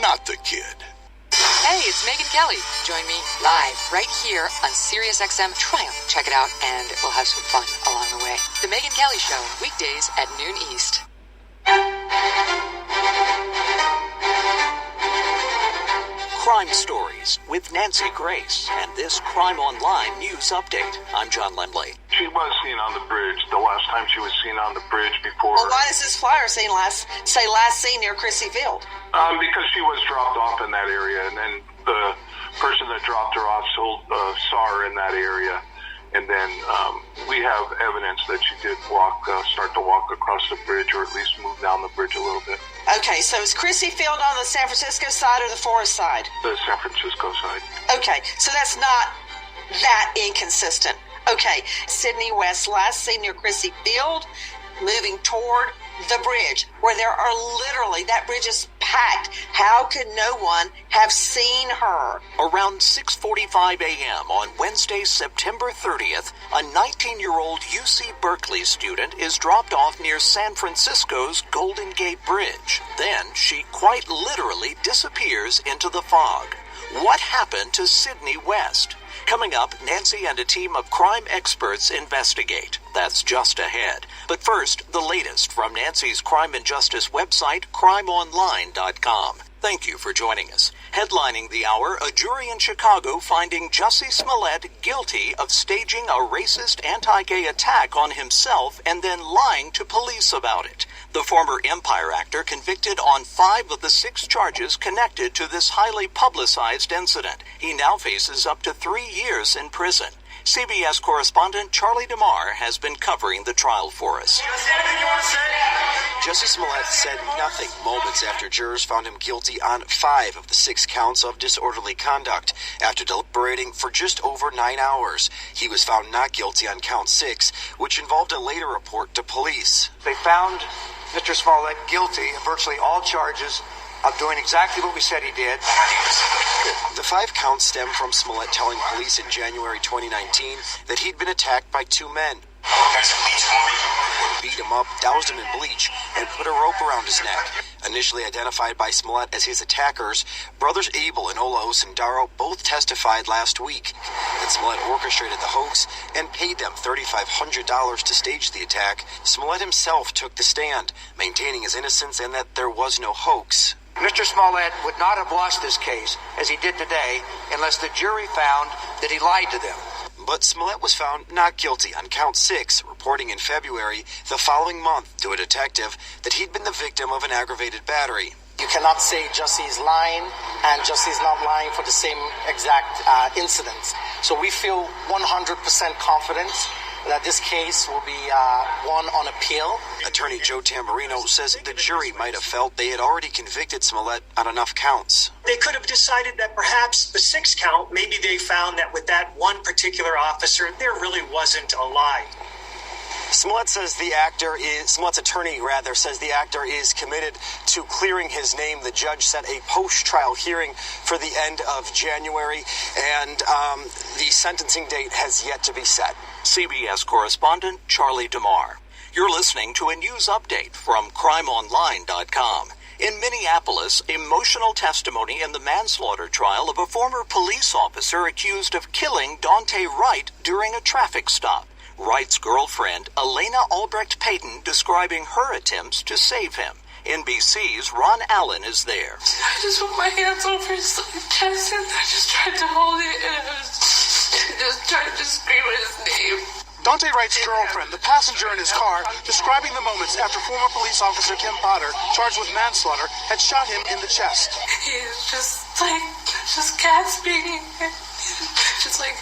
not the kid. Hey, it's Megan Kelly. Join me live right here on SiriusXM Triumph. Check it out, and we'll have some fun along the way. The Megan Kelly Show, weekdays at noon East. Crime Stories with Nancy Grace and this Crime Online news update. I'm John Lemley. She was seen on the bridge the last time she was seen on the bridge before. Well, why does this flyer say last seen near Chrissy Field? Because she was dropped off in that area, and then the person that dropped her off saw her in that area. And then we have evidence that she did start to walk across the bridge, or at least move down the bridge a little bit. Okay, so is Chrissy Field on the San Francisco side or the Forest side? The San Francisco side. Okay, so that's not that inconsistent. Okay, Sydney West, last seen near Chrissy Field, moving toward the bridge, where there are literally, that bridge is packed. How could no one have seen her? Around 6:45 a.m. on Wednesday, September 30th, a 19-year-old UC Berkeley student is dropped off near San Francisco's Golden Gate Bridge. Then she quite literally disappears into the fog. What happened to Sydney West? Coming up, Nancy and a team of crime experts investigate. That's just ahead. But first, the latest from Nancy's crime and justice website, crimeonline.com. Thank you for joining us. Headlining the hour, a jury in Chicago finding Jussie Smolet guilty of staging a racist anti-gay attack on himself and then lying to police about it. The former Empire actor convicted on 5 of the 6 charges connected to this highly publicized incident. He now faces up to 3 years in prison. CBS correspondent Charlie DeMar has been covering the trial for us. Jussie Smolet said nothing moments after jurors found him guilty on 5 of the 6 counts of disorderly conduct. After deliberating for just over 9 hours, he was found not guilty on count 6, which involved a later report to police. They found Mr. Smolet guilty of virtually all charges of doing exactly what we said he did. The 5 counts stem from Smolet telling police in January 2019 that he'd been attacked by 2 men. Beat him up, doused him in bleach, and put a rope around his neck. Initially identified by Smolet as his attackers, brothers Abel and Ola Osundaro both testified last week that Smolet orchestrated the hoax and paid them $3,500 to stage the attack. Smolet himself took the stand, maintaining his innocence and that there was no hoax. Mr. Smolet would not have lost this case, as he did today, unless the jury found that he lied to them. But Smolet was found not guilty on count 6, reporting in February, the following month, to a detective that he'd been the victim of an aggravated battery. You cannot say Jussie's lying and Jussie's not lying for the same exact incidents. So we feel 100% confident that this case will be won on appeal. Attorney Joe Tamburino says the jury might have felt they had already convicted Smolet on enough counts. They could have decided that perhaps the sixth count, maybe they found that with that one particular officer, there really wasn't a lie. Smolet's attorney says the actor is committed to clearing his name. The judge set a post-trial hearing for the end of January, and the sentencing date has yet to be set. CBS correspondent Charlie DeMar. You're listening to a news update from crimeonline.com. In Minneapolis, emotional testimony in the manslaughter trial of a former police officer accused of killing Daunte Wright during a traffic stop. Wright's girlfriend, Elena Albrecht Payton, describing her attempts to save him. NBC's Ron Allen is there. I just put my hands over his chest and I just tried to hold it and I just tried to scream his name. Daunte Wright's girlfriend, the passenger in his car, describing the moments after former police officer Kim Potter, charged with manslaughter, had shot him in the chest. He's just gasping. Just like...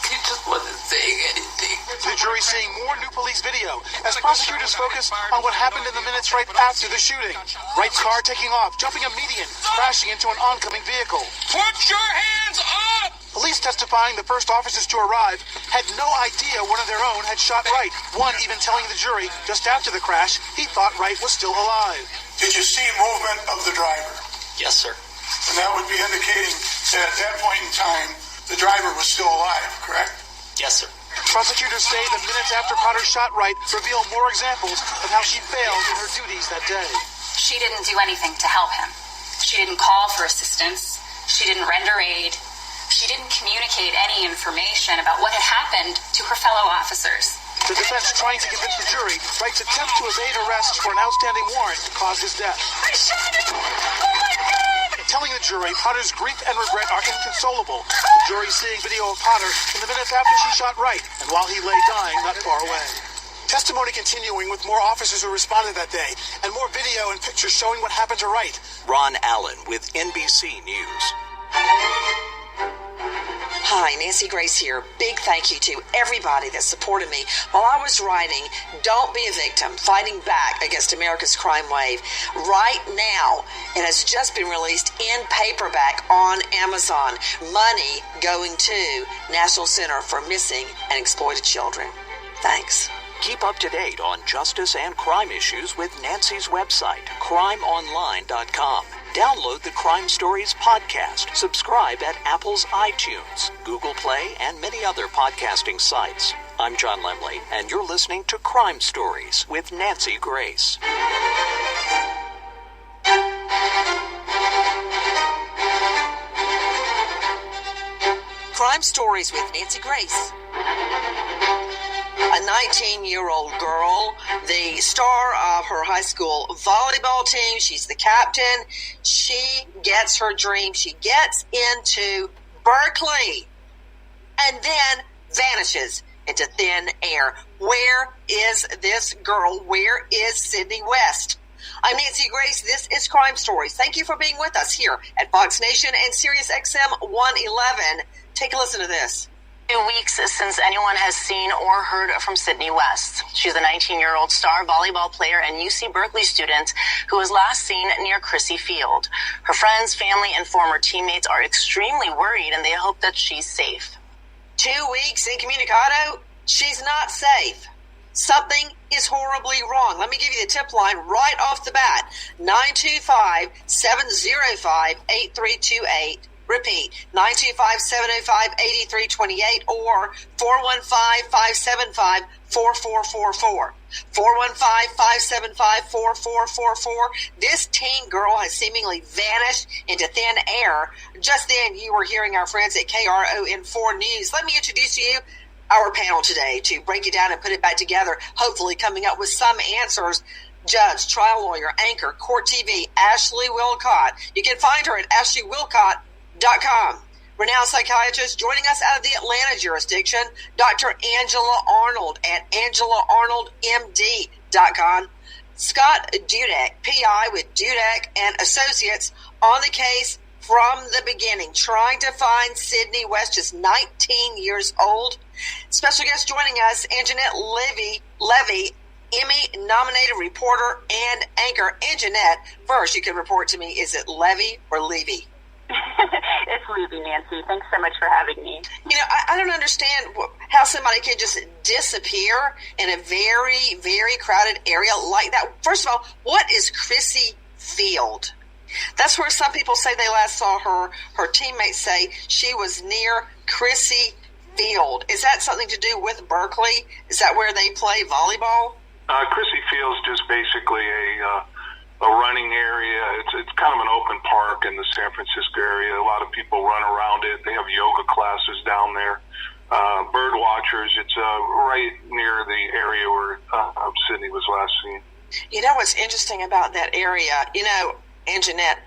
He just wasn't saying anything. The jury seeing more new police video as prosecutors focus on what happened in the minutes right after the shooting. Wright's car taking off, jumping a median, crashing into an oncoming vehicle. Put your hands up! Police testifying the first officers to arrive had no idea one of their own had shot Wright. One even telling the jury just after the crash he thought Wright was still alive. Did you see movement of the driver? Yes, sir. And that would be indicating that at that point in time, the driver was still alive, correct? Yes, sir. Prosecutors say the minutes after Potter shot Wright reveal more examples of how she failed in her duties that day. She didn't do anything to help him. She didn't call for assistance. She didn't render aid. She didn't communicate any information about what had happened to her fellow officers. The defense trying to convince the jury Wright's attempt to evade arrest for an outstanding warrant caused his death. I shot him! Oh my God! Telling the jury Potter's grief and regret are inconsolable. The jury seeing video of Potter in the minutes after she shot Wright and while he lay dying not far away. Testimony continuing with more officers who responded that day and more video and pictures showing what happened to Wright. Ron Allen with NBC News. Hi, Nancy Grace here. Big thank you to everybody that supported me while I was writing Don't Be a Victim, Fighting Back Against America's Crime Wave. Right now, it has just been released in paperback on Amazon. Money going to National Center for Missing and Exploited Children. Thanks. Keep up to date on justice and crime issues with Nancy's website, crimeonline.com. Download the Crime Stories podcast. Subscribe at Apple's iTunes, Google Play, and many other podcasting sites. I'm John Lemley, and you're listening to Crime Stories with Nancy Grace. Crime Stories with Nancy Grace. A 19-year-old girl, the star of her high school volleyball team. She's the captain. She gets her dream. She gets into Berkeley and then vanishes into thin air. Where is this girl? Where is Sydney West? I'm Nancy Grace. This is Crime Stories. Thank you for being with us here at Fox Nation and Sirius XM 111. Take a listen to this. 2 weeks since anyone has seen or heard from Sydney West. She's a 19-year-old star volleyball player and UC Berkeley student who was last seen near Chrissy Field. Her friends, family, and former teammates are extremely worried and they hope that she's safe. 2 weeks incommunicado? She's not safe. Something is horribly wrong. Let me give you the tip line right off the bat. 925-705-8328. Repeat, 925-705-8328 or 415-575-4444. 415-575-4444. This teen girl has seemingly vanished into thin air. Just then, you were hearing our friends at KRON4 News. Let me introduce to you our panel today to break it down and put it back together, hopefully coming up with some answers. Judge, trial lawyer, anchor, Court TV, Ashley Wilcott. You can find her at ashleywilcott.com. Renowned psychiatrist joining us out of the Atlanta jurisdiction, Dr. Angela Arnold at AngelaArnoldMD.com. Scott Dudek, PI with Dudek and Associates, on the case from the beginning, trying to find Sydney West, just 19 years old. Special guest joining us, Antoinette Levy, Emmy-nominated reporter and anchor. Antoinette, first, you can report to me, is it Levy or Levy? It's Levy, Nancy. Thanks so much for having me. You know, I don't understand how somebody can just disappear in a very, very crowded area like that. First of all, what is Chrissy Field? That's where some people say they last saw her. Her teammates say she was near Chrissy Field. Is that something to do with Berkeley? Is that where they play volleyball? Chrissy Field's just basically a running area. It's kind of an open park in the San Francisco area. A lot of people run around it. They have yoga classes down there. Bird watchers. It's right near the area where Sydney was last seen. You know what's interesting about that area? You know, Antoinette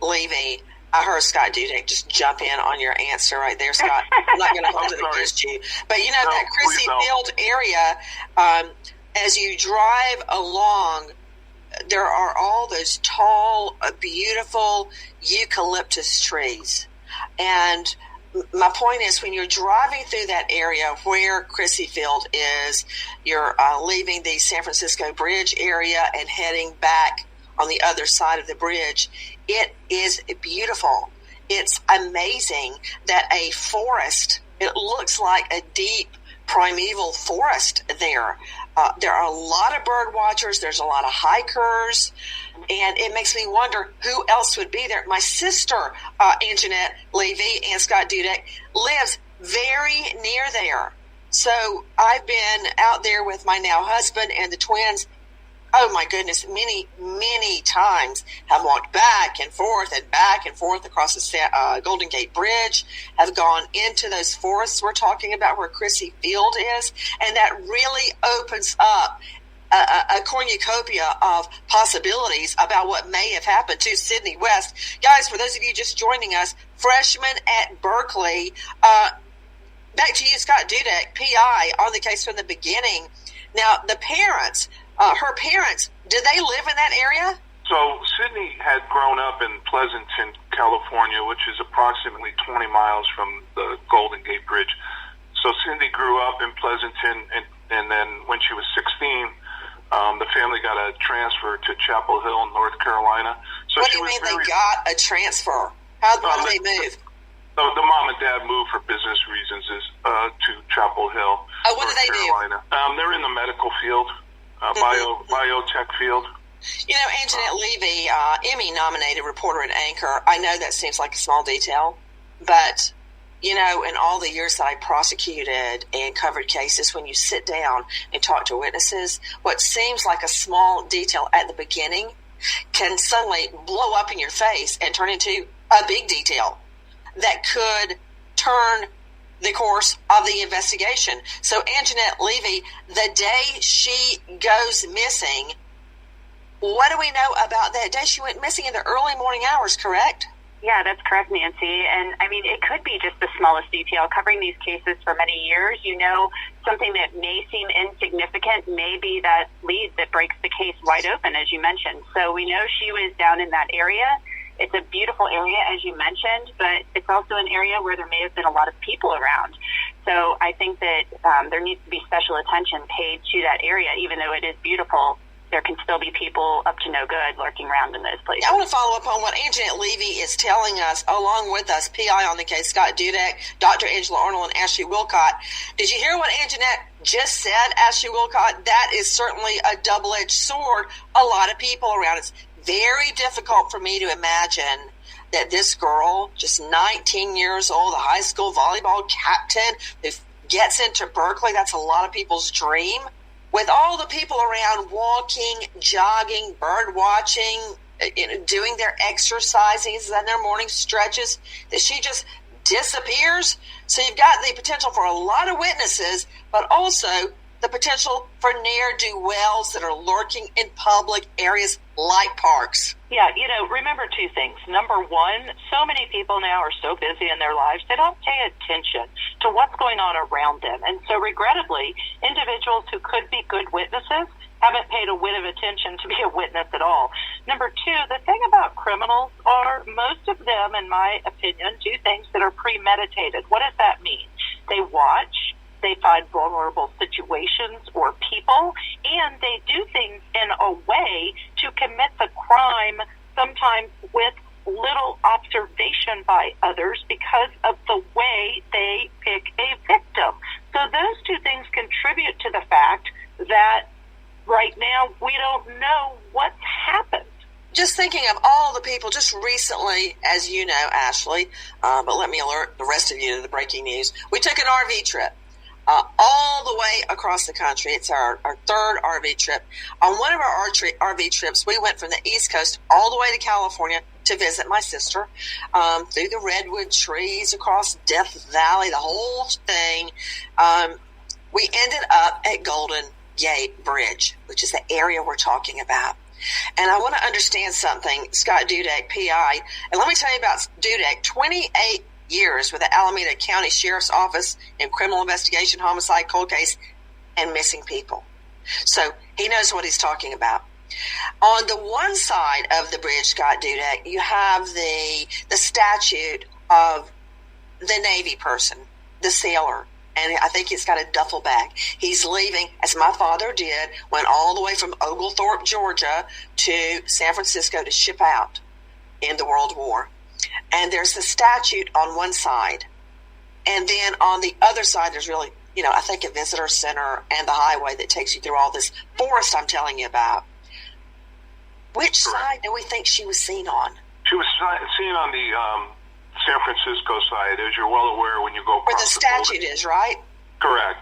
Levy, I heard Scott Dudek just jump in on your answer right there, Scott. I'm not going to hold it against you. But, you know, that Chrissy Field area, as you drive along, there are all those tall, beautiful eucalyptus trees. And my point is, when you're driving through that area where Chrissy Field is, you're leaving the San Francisco Bridge area and heading back on the other side of the bridge. It is beautiful. It's amazing that a forest, it looks like a deep primeval forest there. There are a lot of bird watchers. There's a lot of hikers. And it makes me wonder who else would be there. My sister, Antoinette Levy, and Scott Dudek, lives very near there. So I've been out there with my now husband and the twins. Oh, my goodness, many, many times have walked back and forth across the Golden Gate Bridge, have gone into those forests we're talking about where Chrissy Field is, and that really opens up a cornucopia of possibilities about what may have happened to Sydney West. Guys, for those of you just joining us, freshman at Berkeley, back to you, Scott Dudek, PI, on the case from the beginning. Now, the parents... her parents, did they live in that area? So Sydney had grown up in Pleasanton, California, which is approximately 20 miles from the Golden Gate Bridge. So Cindy grew up in Pleasanton, and then when she was 16, the family got a transfer to Chapel Hill, North Carolina. So what do you mean they got a transfer? How did they move? So the mom and dad moved for business reasons to Chapel Hill, what North do they Carolina. They're in the medical field. Biotech field. You know, Antoinette Levy, Emmy-nominated reporter and anchor, I know that seems like a small detail, but, you know, in all the years that I prosecuted and covered cases, when you sit down and talk to witnesses, what seems like a small detail at the beginning can suddenly blow up in your face and turn into a big detail that could turn the course of the investigation. So Antoinette Levy, the day she goes missing, what do we know about that day? She went missing in the early morning hours, correct? Yeah, that's correct, Nancy. And I mean, it could be just the smallest detail. Covering these cases for many years, you know, something that may seem insignificant may be that lead that breaks the case wide open, as you mentioned. So we know she was down in that area. It's a beautiful area, as you mentioned, but it's also an area where there may have been a lot of people around. So I think that there needs to be special attention paid to that area. Even though it is beautiful, there can still be people up to no good lurking around in those places. I want to follow up on what Antoinette Levy is telling us, along with us, PI on the case, Scott Dudek, Dr. Angela Arnold, and Ashley Wilcott. Did you hear what Antoinette just said, Ashley Wilcott? That is certainly a double-edged sword. A lot of people around. It's very difficult for me to imagine that this girl, just 19 years old, a high school volleyball captain who gets into Berkeley, that's a lot of people's dream, with all the people around walking, jogging, bird watching, doing their exercises and their morning stretches, that she just disappears. So you've got the potential for a lot of witnesses, but also the potential for ne'er-do-wells that are lurking in public areas like parks? Yeah, remember two things. Number one, so many people now are so busy in their lives, they don't pay attention to what's going on around them. And so regrettably, individuals who could be good witnesses haven't paid a whit of attention to be a witness at all. Number two, the thing about criminals are most of them, in my opinion, do things that are premeditated. What does that mean? They watch, they find vulnerable situations or people, and they do things in a way to commit the crime, sometimes with little observation by others because of the way they pick a victim. So those two things contribute to the fact that right now we don't know what's happened. Just thinking of all the people just recently, as you know, Ashley, but let me alert the rest of you to the breaking news. We took an RV trip all the way across the country. It's our third RV trip. On one of our RV trips, we went from the East Coast all the way to California to visit my sister, through the redwood trees, across Death Valley, the whole thing. We ended up at Golden Gate Bridge, which is the area we're talking about. And I want to understand something, Scott Dudek, PI. And let me tell you about Dudek, 28 years with the Alameda County Sheriff's Office in criminal investigation, homicide, cold case, and missing people. So he knows what he's talking about. On the one side of the bridge, Scott Dudek, you have the statue of the Navy person, the sailor. And I think he's got a duffel bag. He's leaving, as my father did, went all the way from Oglethorpe, Georgia to San Francisco to ship out in the World War. And there's the statue on one side. And then on the other side, there's really, I think a visitor center and the highway that takes you through all this forest I'm telling you about. Which side do we think she was seen on? She was seen on the San Francisco side, as you're well aware when you go across. Where the statue is, right? Correct.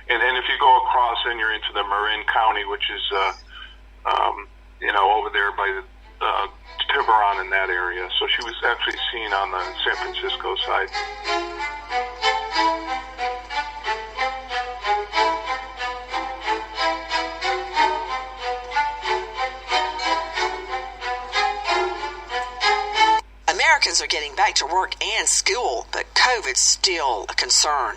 And if you go across, then you're into the Marin County, which is, over there by the Tiburon in that area. So she was actually seen on the San Francisco side. Americans are getting back to work and school, but COVID's still a concern.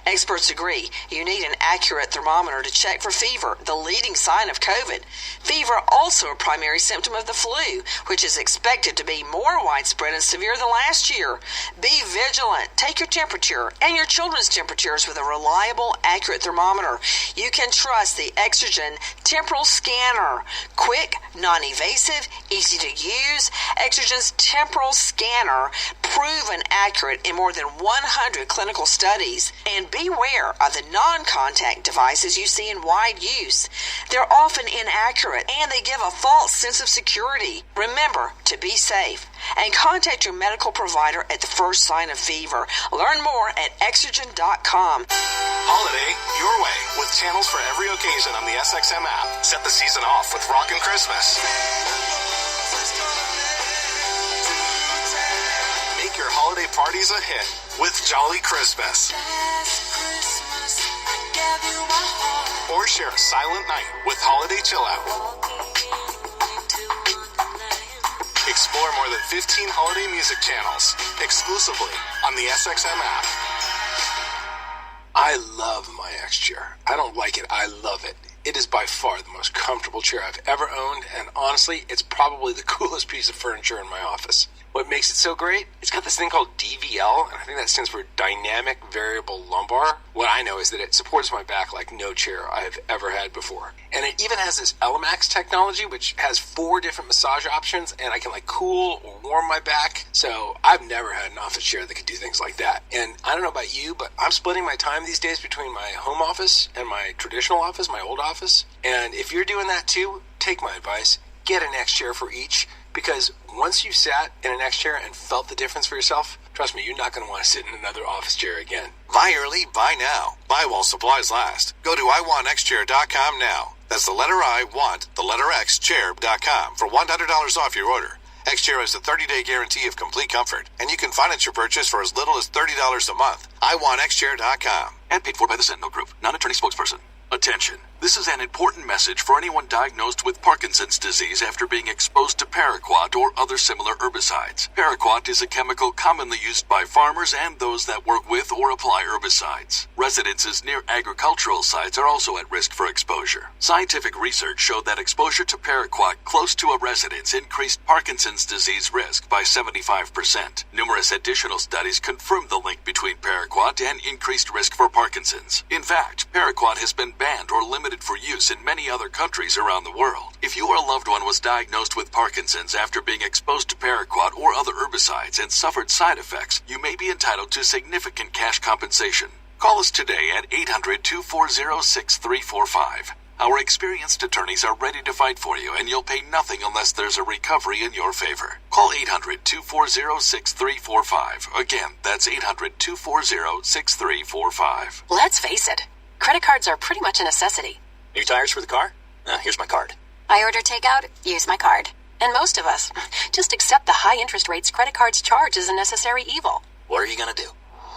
Experts agree you need an accurate thermometer to check for fever, the leading sign of COVID. Fever also a primary symptom of the flu, which is expected to be more widespread and severe than last year. Be vigilant. Take your temperature and your children's temperatures with a reliable, accurate thermometer. You can trust the Exergen Temporal Scanner. Quick, non-invasive, easy to use. Exergen's Temporal Scanner, proven accurate in more than 100 clinical studies. And beware of the non-contact devices you see in wide use. They're often inaccurate and they give a false sense of security. Remember to be safe and contact your medical provider at the first sign of fever. Learn more at Exergen.com. Holiday your way with channels for every occasion on the SXM app. Set the season off with Rockin' Christmas. Make your holiday parties a hit with Jolly Christmas. Or share a silent night with Holiday Chill Out. Explore more than 15 holiday music channels exclusively on the SXM app. I love my X chair. I don't like it. I love it. It is by far the most comfortable chair I've ever owned, and honestly, it's probably the coolest piece of furniture in my office. What makes it so great? It's got this thing called DVL, and I think that stands for Dynamic Variable Lumbar. What I know is that it supports my back like no chair I've ever had before. And it even has this Elemax technology, which has 4 different massage options, and I can cool or warm my back. So I've never had an office chair that could do things like that. And I don't know about you, but I'm splitting my time these days between my home office and my traditional office, my old office. And if you're doing that too, take my advice. Get an X chair for each. Because once you've sat in an X chair and felt the difference for yourself, trust me, you're not going to want to sit in another office chair again. Buy early, buy now. Buy while supplies last. Go to iwantxchair.com now. That's the letter I want, the letter X, chair.com for $100 off your order. X-Chair has a 30-day guarantee of complete comfort, and you can finance your purchase for as little as $30 a month. iwantxchair.com. And paid for by the Sentinel Group, non-attorney spokesperson. Attention. This is an important message for anyone diagnosed with Parkinson's disease after being exposed to paraquat or other similar herbicides. Paraquat is a chemical commonly used by farmers and those that work with or apply herbicides. Residences near agricultural sites are also at risk for exposure. Scientific research showed that exposure to paraquat close to a residence increased Parkinson's disease risk by 75%. Numerous additional studies confirmed the link between paraquat and increased risk for Parkinson's. In fact, paraquat has been banned or limited for use in many other countries around the world. If you or a loved one was diagnosed with Parkinson's after being exposed to paraquat or other herbicides and suffered side effects, you may be entitled to significant cash compensation. Call us today at 800-240-6345. Our experienced attorneys are ready to fight for you, and you'll pay nothing unless there's a recovery in your favor. Call 800-240-6345. Again, that's 800-240-6345. Let's face it. Credit cards are pretty much a necessity. New tires for the car? Here's my card. I order takeout, use my card. And most of us just accept the high interest rates credit cards charge as a necessary evil. What are you going to do?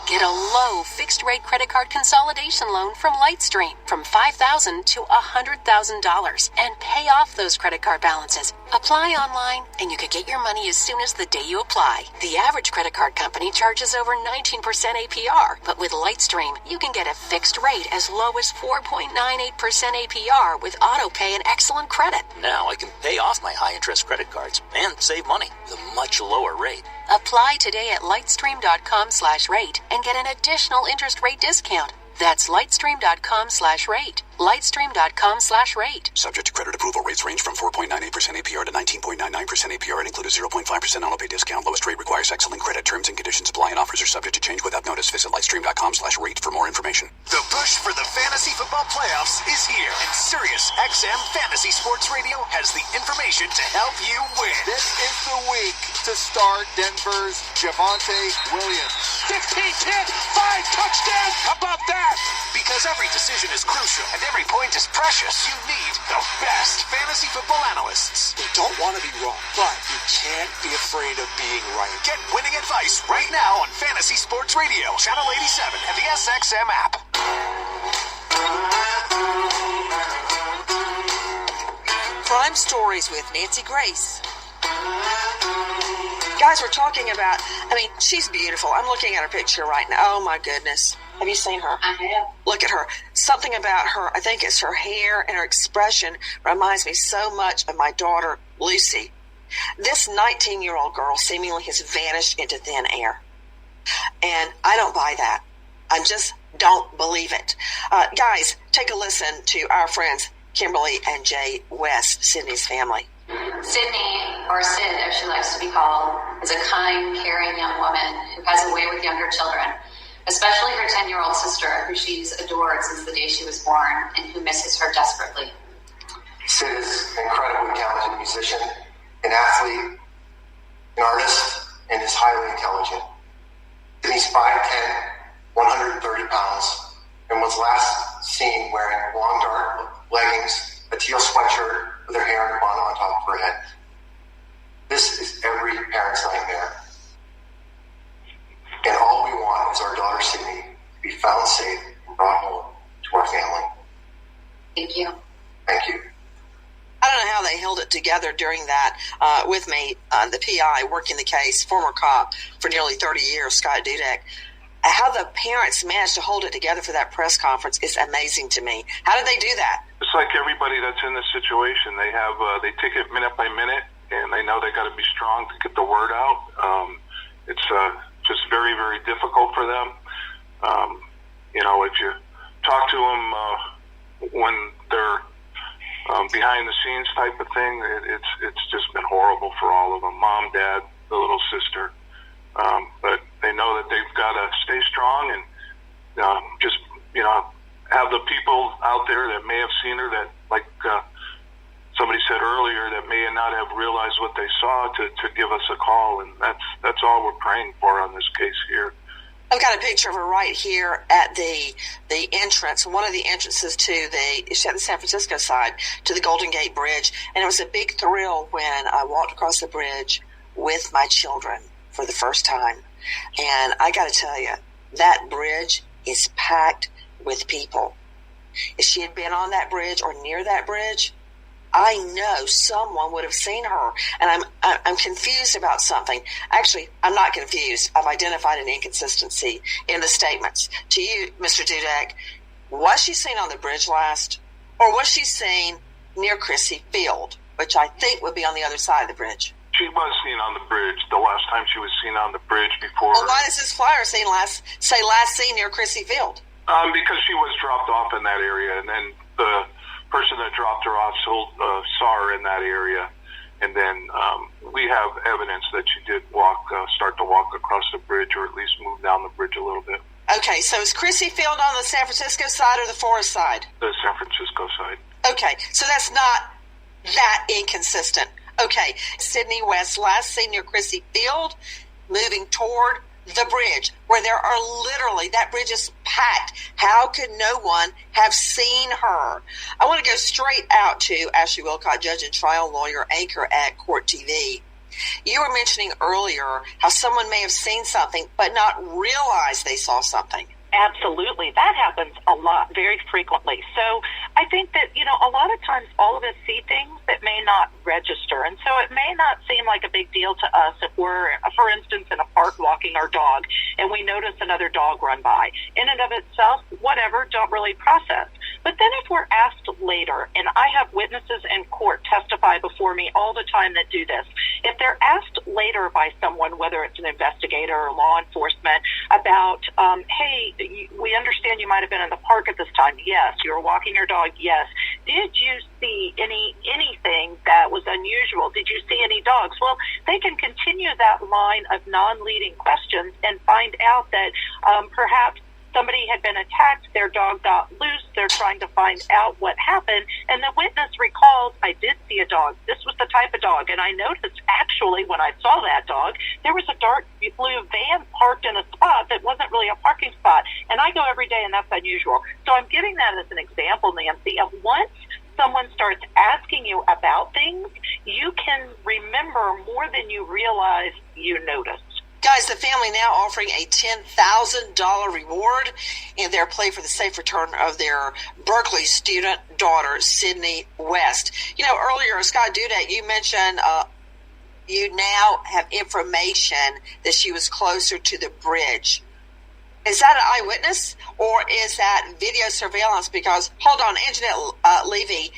Get a low fixed-rate credit card consolidation loan from Lightstream from $5,000 to $100,000 and pay off those credit card balances. Apply online, and you could get your money as soon as the day you apply. The average credit card company charges over 19% APR, but with Lightstream, you can get a fixed rate as low as 4.98% APR with auto pay and excellent credit. Now I can pay off my high-interest credit cards and save money with a much lower rate. Apply today at lightstream.com/rate and get an additional interest rate discount. That's lightstream.com/rate. Lightstream.com/rate. Subject to credit approval. Rates range from 4.98% APR to 19.99% APR and include a 0.5% auto pay discount. Lowest rate requires excellent credit. Terms and conditions apply and offers are subject to change without notice. Visit lightstream.com/rate for more information. The push for the fantasy football playoffs is here, and Sirius XM Fantasy Sports Radio has the information to help you win. This is the week to start Denver's Javonte Williams. 15-10, 5 touchdowns. How about that? Because every decision is crucial and every point is precious, you need the best fantasy football analysts. You don't want to be wrong, but you can't be afraid of being right. Get winning advice right now on Fantasy Sports Radio, Channel 87, and the SXM app. Crime Stories with Nancy Grace. Guys, we're talking about, she's beautiful. I'm looking at her picture right now. Oh, my goodness. Have you seen her? I have. Look at her. Something about her, I think it's her hair and her expression, reminds me so much of my daughter, Lucy. This 19-year-old girl seemingly has vanished into thin air. And I don't buy that. I just don't believe it. Guys, take a listen to our friends, Kimberly and Jay West, Sydney's family. Sydney, or Sid as she likes to be called, is a kind, caring young woman who has a way with younger children, especially her 10-year-old sister, who she's adored since the day she was born and who misses her desperately. Sid is an incredibly talented musician, an athlete, an artist, and is highly intelligent. Sydney's 5'10", 130 pounds, and was last seen wearing long dark leggings, a teal sweatshirt with her hair in a bun on top of her head. This is every parent's nightmare. And all we want is our daughter Sydney to be found safe and brought home to our family. Thank you. Thank you. I don't know how they held it together during that with me, the PI working the case, former cop for nearly 30 years, Scott Dudek. How the parents managed to hold it together for that press conference is amazing to me. How did they do that? It's like everybody that's in this situation. They have they take it minute by minute, and they know they got to be strong to get the word out. It's just very, very difficult for them. If you talk to them when they're behind the scenes type of thing, it's just been horrible for all of them. Mom, dad, the little sister. But they know that they've got to stay strong and just have the people out there that may have seen her that, like somebody said earlier, that may not have realized what they saw to give us a call, and that's all we're praying for on this case here. I've got a picture of her right here at the entrance, one of the entrances to it's at the San Francisco side, to the Golden Gate Bridge, and it was a big thrill when I walked across the bridge with my children for the first time. And I got to tell you, that bridge is packed with people. if she had been on that bridge or near that bridge, I know someone would have seen her. And I'm confused about something. Actually, I'm not confused. I've identified an inconsistency in the statements. To you, Mr. Dudek, was she seen on the bridge last, or was she seen near Chrissy Field, which I think would be on the other side of the bridge? She was seen on the bridge the last time she was seen on the bridge before. Well, why does this flyer say last seen near Chrissy Field? Because she was dropped off in that area, and then the person that dropped her off saw her in that area, and then we have evidence that she did start to walk across the bridge, or at least move down the bridge a little bit. Okay, so is Chrissy Field on the San Francisco side or the Forest side? The San Francisco side. Okay, so that's not that inconsistent. Okay, Sydney West last seen near Chrissy Field, moving toward the bridge, where there are literally, that bridge is packed. How could no one have seen her? I want to go straight out to Ashley Wilcott, judge and trial lawyer, anchor at Court TV. You were mentioning earlier how someone may have seen something but not realize they saw something. Absolutely. That happens a lot, very frequently. So I think that, a lot of times all of us see things that may not register. And so it may not seem like a big deal to us if we're, for instance, in a park walking our dog and we notice another dog run by. In and of itself, whatever, don't really process. But then if we're asked later, and I have witnesses in court testify before me all the time that do this, if they're asked later by someone, whether it's an investigator or law enforcement, about, hey, we understand you might have been in the park at this time. Yes. You were walking your dog. Yes. Did you see anything that was unusual? Did you see any dogs? Well, they can continue that line of non-leading questions and find out that perhaps somebody had been attacked, their dog got loose, they're trying to find out what happened, and the witness recalls, I did see a dog. This was the type of dog, and I noticed actually when I saw that dog, there was a dark blue van parked in a spot that wasn't really a parking spot, and I go every day, and that's unusual. So I'm giving that as an example, Nancy, of once someone starts asking you about things, you can remember more than you realize you noticed. Guys, the family now offering a $10,000 reward in their plea for the safe return of their Berkeley student daughter, Sydney West. Earlier, Scott Dudek, you mentioned you now have information that she was closer to the bridge. Is that an eyewitness, or is that video surveillance? Because, hold on, Antoinette Levy,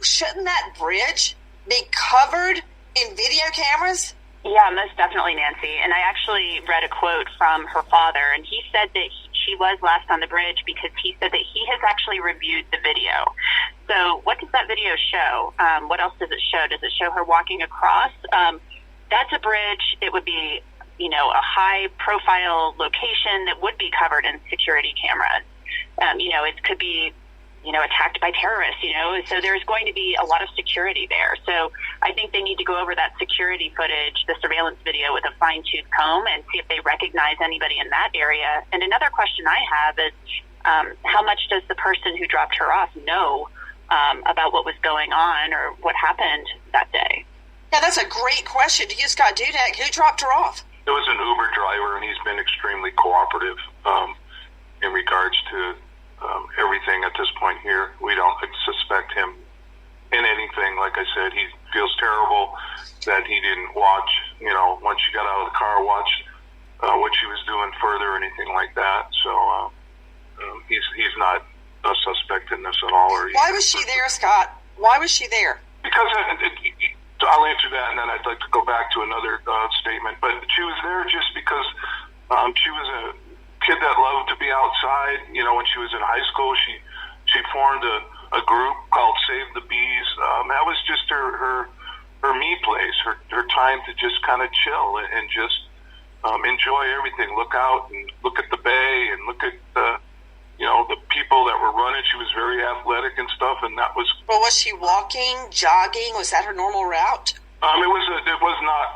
shouldn't that bridge be covered in video cameras? Yeah, most definitely, Nancy. And I actually read a quote from her father, and he said that she was last on the bridge because he said that he has actually reviewed the video. So what does that video show? What else does it show? Does it show her walking across? That's a bridge. It would be, a high-profile location that would be covered in security cameras. It could be attacked by terrorists, so there's going to be a lot of security there. So I think they need to go over that security footage, the surveillance video, with a fine-tooth comb and see if they recognize anybody in that area. And another question I have is, how much does the person who dropped her off know about what was going on or what happened that day? Yeah, that's a great question to you, Scott Dudek. Who dropped her off? It was an Uber driver, and he's been extremely cooperative in regards to everything at this point here. We don't suspect him in anything. Like I said, he feels terrible that he didn't watch, once she got out of the car, watch what she was doing further or anything like that. So he's not a suspect in this at all. Why was she there, Scott? Why was she there? Because I'll answer that, and then I'd like to go back to another statement. But she was there just because she was a kid that loved to be outside. When she was in high school, she formed a group called Save the Bees. That was just her me place, her time to just kind of chill and just enjoy everything. Look out and look at the bay and look at the people that were running. She was very athletic and stuff, and that was. Well, was she walking, jogging? Was that her normal route? It was not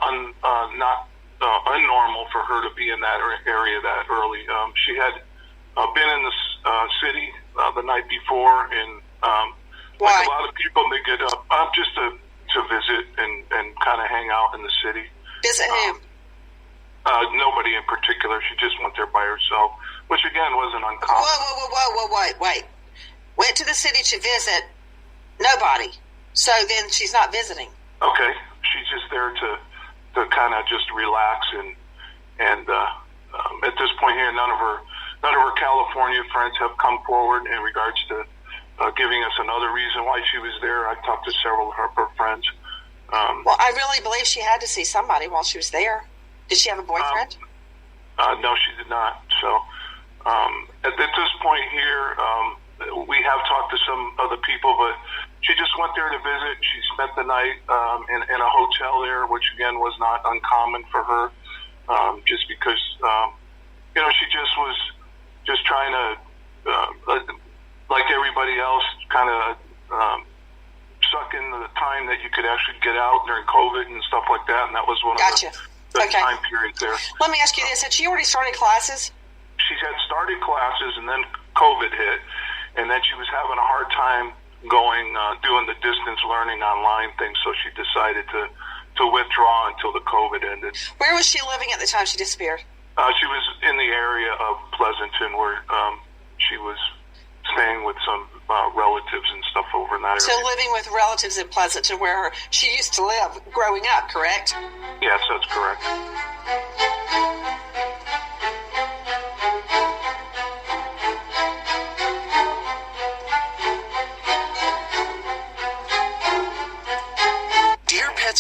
unnormal for her to be in that area that early. She had been in the city the night before, and like a lot of people, they get up just to visit and kind of hang out in the city. Visit who? Nobody in particular. She just went there by herself, which again wasn't uncommon. Wait. went to the city to visit, nobody. So then she's not visiting. Okay, she's just there to kind of just relax and at this point here, none of her California friends have come forward in regards to giving us another reason why she was there. I talked to several of her friends. Well, I really believe she had to see somebody while she was there. Did she have a boyfriend? No, she did not. So at this point here, we have talked to some other people, but she just went there to visit. She spent the night in a hotel there, which again was not uncommon for her, just because she just was just trying to, like everybody else, kind of suck in the time that you could actually get out during COVID and stuff like that, and that was one of the time periods there. Let me ask you this: had she already started classes? She had started classes, and then COVID hit, and then she was having a hard time doing the distance learning online thing, so she decided to withdraw until the COVID ended. Where was she living at the time she disappeared? She was in the area of Pleasanton, where she was staying with some relatives and stuff over in that area. So living with relatives in Pleasanton, where she used to live growing up, correct? Yes, that's correct.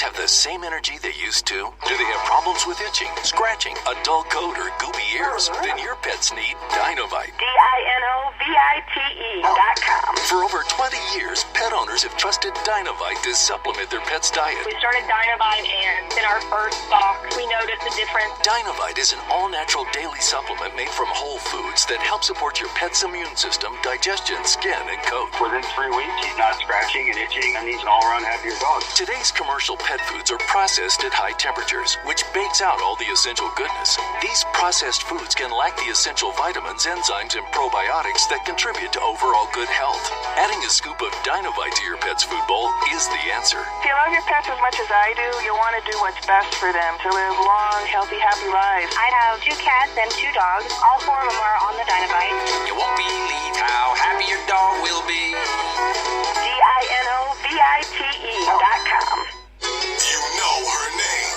Have the same energy they used to? Do they have problems with itching, scratching, a dull coat, or goopy ears? Then your pets need Dynavite. Dynavite.com. For over 20 years, pet owners have trusted Dynavite to supplement their pet's diet. We started Dynavite, and in our first stock, we noticed a difference. Dynavite is an all-natural daily supplement made from whole foods that help support your pet's immune system, digestion, skin, and coat. Within 3 weeks, he's not scratching and itching, and he's an all-around happier dog. Today's commercial pet foods are processed at high temperatures, which bakes out all the essential goodness. These processed foods can lack the essential vitamins, enzymes, and probiotics that contribute to overall good health. Adding a scoop of Dynavite to your pet's food bowl is the answer. If you love your pets as much as I do, you'll want to do what's best for them to live long, healthy, happy lives. I have 2 cats and 2 dogs. All 4 of them are on the Dynavite. You won't believe how happy your dog will be. Dynavite.com. You know her name.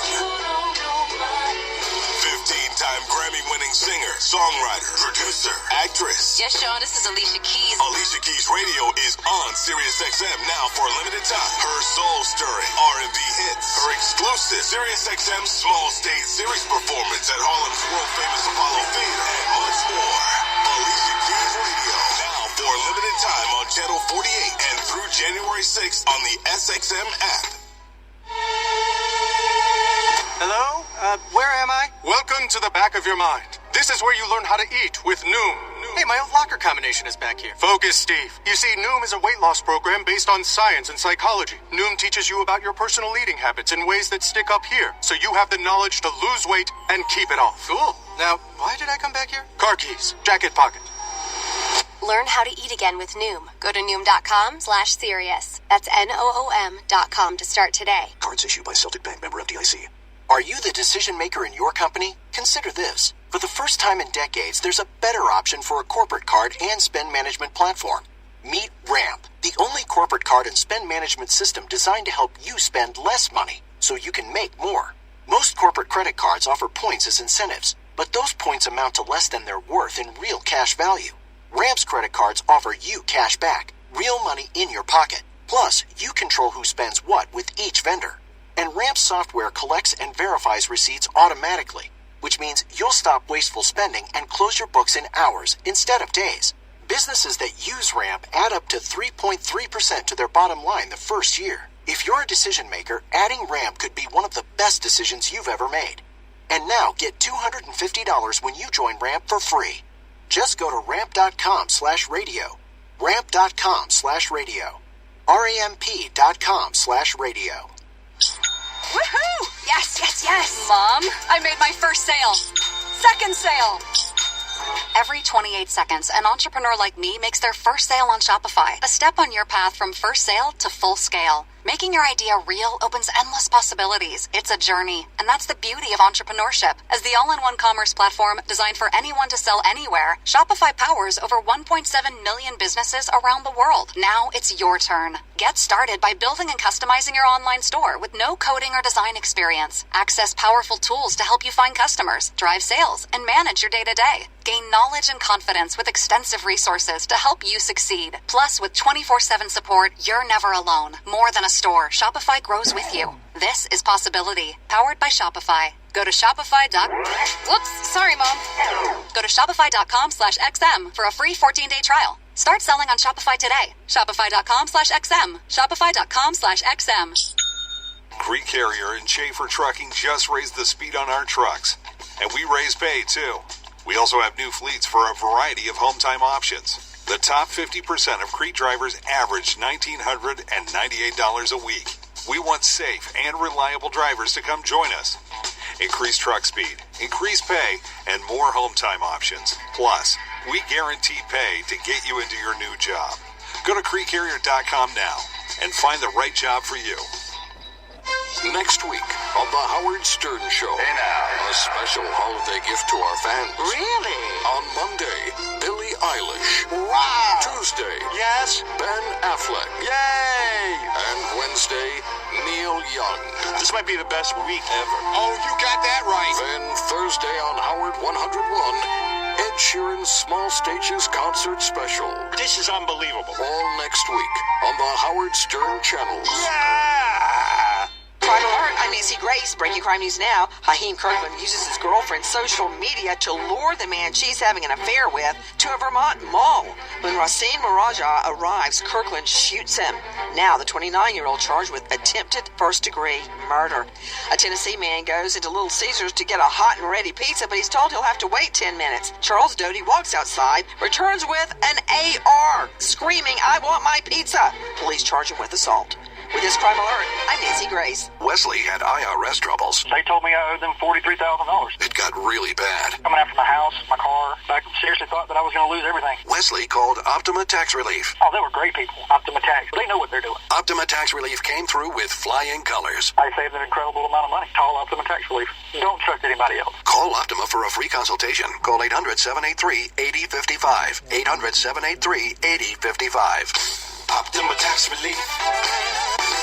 15-time Grammy-winning singer, songwriter, producer, actress. Yes, Sean, this is Alicia Keys. Alicia Keys Radio is on SiriusXM now for a limited time. Her soul-stirring R&B hits, her exclusive SiriusXM Small Stage Series performance at Harlem's world-famous Apollo Theater, and much more. Alicia Keys Radio, now for a limited time on Channel 48 and through January 6th on the SXM app. Hello? Where am I? Welcome to the back of your mind. This is where you learn how to eat with Noom. Hey, my old locker combination is back here. Focus, Steve. You see, Noom is a weight loss program based on science and psychology. Noom teaches you about your personal eating habits in ways that stick up here, so you have the knowledge to lose weight and keep it off. Cool. Now, why did I come back here? Car keys, jacket pocket. Learn how to eat again with Noom. Go to Noom.com/serious. That's NOOM.com to start today. Cards issued by Celtic Bank, member FDIC. Are you the decision maker in your company? Consider this. For the first time in decades, there's a better option for a corporate card and spend management platform. Meet Ramp, the only corporate card and spend management system designed to help you spend less money so you can make more. Most corporate credit cards offer points as incentives, but those points amount to less than their worth in real cash value. Ramp's credit cards offer you cash back, real money in your pocket. Plus, you control who spends what with each vendor. And Ramp software collects and verifies receipts automatically, which means you'll stop wasteful spending and close your books in hours instead of days. Businesses that use Ramp add up to 3.3% to their bottom line the first year. If you're a decision maker, adding Ramp could be one of the best decisions you've ever made. And now get $250 when you join Ramp for free. Just go to ramp.com/radio. Ramp.com/radio. RAMP.com/radio. Woohoo! Yes, yes, yes! Mom, I made my first sale. Second sale. Every 28 seconds, an entrepreneur like me makes their first sale on Shopify. A step on your path from first sale to full scale. Making your idea real opens endless possibilities. It's a journey, and that's the beauty of entrepreneurship. As the all-in-one commerce platform designed for anyone to sell anywhere, Shopify powers over 1.7 million businesses around the world. Now it's your turn. Get started by building and customizing your online store with no coding or design experience. Access powerful tools to help you find customers, drive sales, and manage your day-to-day. Gain knowledge and confidence with extensive resources to help you succeed. Plus, with 24/7 support, you're never alone. More than a store, Shopify grows with you. This is Possibility, powered by Shopify. Go to Whoops, sorry, Mom. Go to shopify.com/XM for a free 14-day trial. Start selling on Shopify today. Shopify.com/XM. Shopify.com/XM. Cree Carrier and Schaefer Trucking just raised the speed on our trucks. And we raise pay, too. We also have new fleets for a variety of home time options. The top 50% of Cree drivers average $1,998 a week. We want safe and reliable drivers to come join us. Increase truck speed, increase pay, and more home time options. Plus, we guarantee pay to get you into your new job. Go to CreeCarrier.com now and find the right job for you. Next week on The Howard Stern Show. Hey now. A special holiday gift to our fans. Really? On Monday, Billie Eilish. Wow. Tuesday, Yes. Ben Affleck. Yay. And Wednesday, Neil Young. This might be the best week ever. Oh, you got that right. Then Thursday on Howard 101, Ed Sheeran's Small Stages Concert Special. This is unbelievable. All next week on the Howard Stern channels. Yeah. Crime Alert, I'm Nancy Grace. Breaking crime news now. Haheem Kirkland uses his girlfriend's social media to lure the man she's having an affair with to a Vermont mall. When Racine Maraja arrives, Kirkland shoots him. Now the 29-year-old charged with attempted first-degree murder. A Tennessee man goes into Little Caesars to get a hot and ready pizza, but he's told he'll have to wait 10 minutes. Charles Doty walks outside, returns with an AR, screaming, "I want my pizza." Police charge him with assault. With this Crime Alert, I'm Nancy Grace. Wesley had IRS troubles. They told me I owed them $43,000. It got really bad. Coming after my house, my car. I seriously thought that I was going to lose everything. Wesley called Optima Tax Relief. Oh, they were great people. Optima Tax. They know what they're doing. Optima Tax Relief came through with flying colors. I saved an incredible amount of money. Call Optima Tax Relief. Don't trust anybody else. Call Optima for a free consultation. Call 800-783-8055. 800-783-8055. Optima Tax Relief.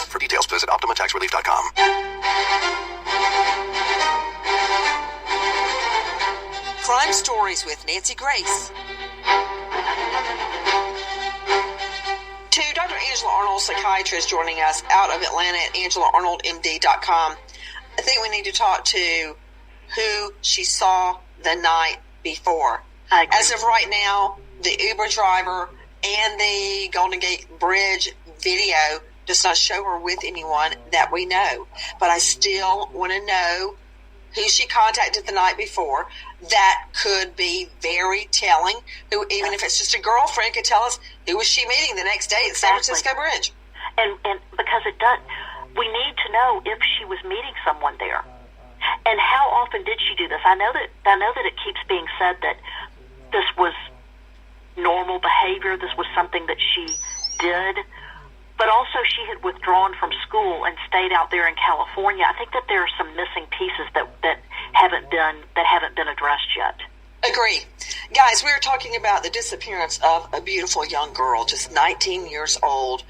For details, visit OptimaTaxRelief.com. Crime Stories with Nancy Grace. To Dr. Angela Arnold, psychiatrist, joining us out of Atlanta at AngelaArnoldMD.com. I think we need to talk to who she saw the night before. As of right now, the Uber driver and the Golden Gate Bridge video does not show her with anyone that we know. But I still want to know who she contacted the night before. That could be very telling. Who, even if it's just a girlfriend, could tell us who was she meeting the next day at San Francisco Bridge. And because it does, we need to know if she was meeting someone there. And how often did she do this? I know that it keeps being said that this was normal behavior. This was something that she did. But also she had withdrawn from school and stayed out there in California. I think that there are some missing pieces that haven't been addressed yet. Agree. Guys, we were talking about the disappearance of a beautiful young girl, just 19 years old.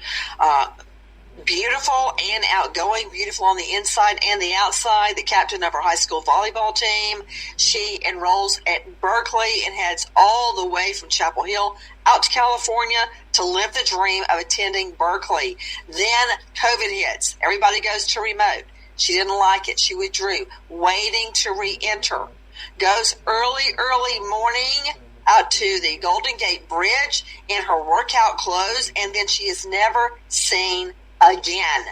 Beautiful and outgoing, beautiful on the inside and the outside, the captain of her high school volleyball team. She enrolls at Berkeley and heads all the way from Chapel Hill out to California to live the dream of attending Berkeley. Then COVID hits. Everybody goes to remote. She didn't like it. She withdrew, waiting to re-enter. Goes early morning out to the Golden Gate Bridge in her workout clothes, and then she is never seen again.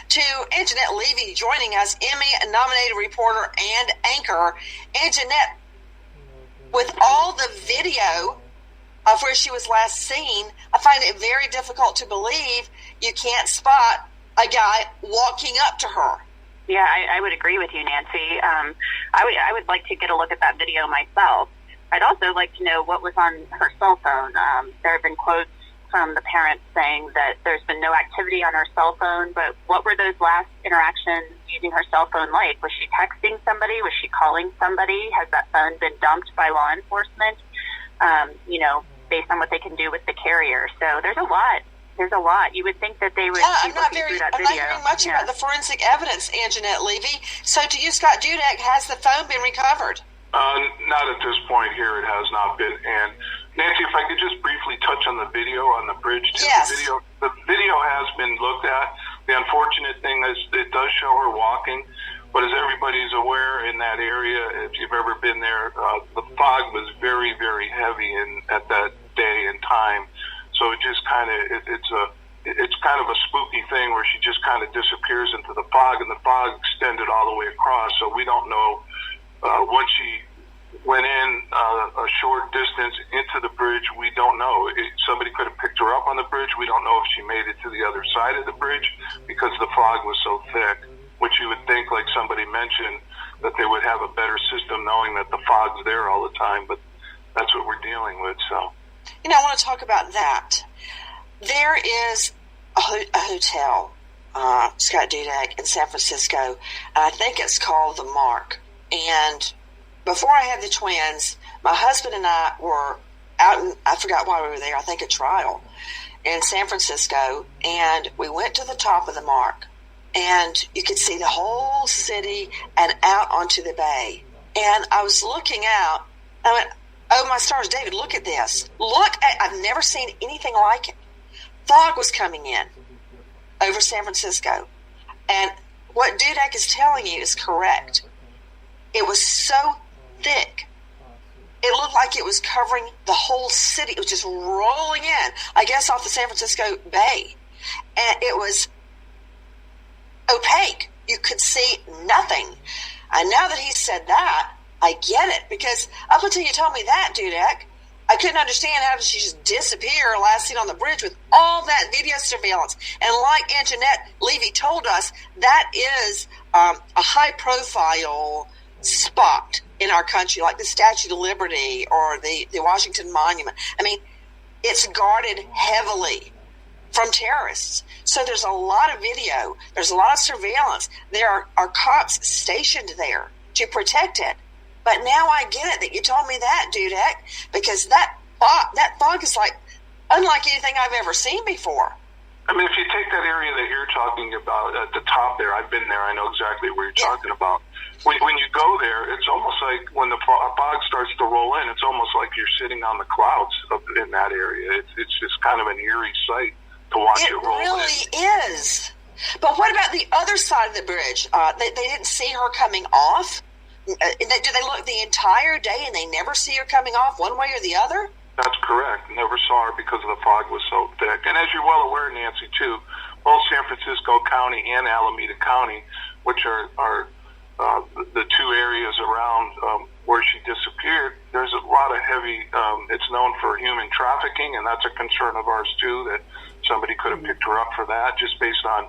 To Antoinette Levy joining us, Emmy-nominated reporter and anchor. Antoinette, with all the video of where she was last seen, I find it very difficult to believe you can't spot a guy walking up to her. Yeah, I would agree with you, Nancy. I would like to get a look at that video myself. I'd also like to know what was on her cell phone. There have been quotes from the parents saying that there's been no activity on her cell phone, but what were those last interactions using her cell phone like? Was she texting somebody? Was she calling somebody? Has that phone been dumped by law enforcement, based on what they can do with the carrier? So there's a lot. You would think that they would be looking through that video. I'm not hearing much about the forensic evidence, Antoinette Levy. So to you, Scott Dudek, has the phone been recovered? Not at this point here. It has not been. And Nancy, if I could just briefly touch on the video on the bridge. Yes. The video has been looked at. The unfortunate thing is it does show her walking. But as everybody's aware in that area, if you've ever been there, the fog was very, very heavy at that day and time. So it just kind of, it's kind of a spooky thing where she just kind of disappears into the fog, and the fog extended all the way across. So we don't know once she went in a short distance into the bridge, we don't know. Somebody could have picked her up on the bridge. We don't know if she made it to the other side of the bridge because the fog was so thick, which you would think, like somebody mentioned, that they would have a better system knowing that the fog's there all the time, but that's what we're dealing with. So, I want to talk about that. There is a hotel, Scott Dudek, in San Francisco, and I think it's called The Mark. And before I had the twins, my husband and I were out, I forgot why we were there, I think a trial in San Francisco, and we went to the top of the Mark, and you could see the whole city and out onto the bay. And I was looking out, I went, oh my stars, David, look at this. I've never seen anything like it. Fog was coming in over San Francisco. And what Dudek is telling you is correct. It was so thick. It looked like it was covering the whole city. It was just rolling in, I guess, off the San Francisco Bay. And it was opaque. You could see nothing. And now that he said that, I get it. Because up until you told me that, Dudek, I couldn't understand how did she just disappear last seen on the bridge with all that video surveillance. And like Antoinette Levy told us, that is a high-profile spot in our country, like the Statue of Liberty or the Washington Monument. I mean, it's guarded heavily from terrorists. So there's a lot of video. There's a lot of surveillance. There are cops stationed there to protect it. But now I get it that you told me that, Dudek, because that fog is like unlike anything I've ever seen before. I mean, if you take that area that you're talking about at the top there, I've been there, I know exactly where you're talking about. When you go there, it's almost like when the fog starts to roll in, it's almost like you're sitting on the clouds in that area. It's just kind of an eerie sight to watch it roll in. It really is. But what about the other side of the bridge? They didn't see her coming off? Do they look the entire day and they never see her coming off one way or the other? That's correct. Never saw her because the fog was so thick. And as you're well aware, Nancy, too, both San Francisco County and Alameda County, which are the two areas around where she disappeared, there's a lot of heavy, it's known for human trafficking, and that's a concern of ours, too, that somebody could have picked her up for that, just based on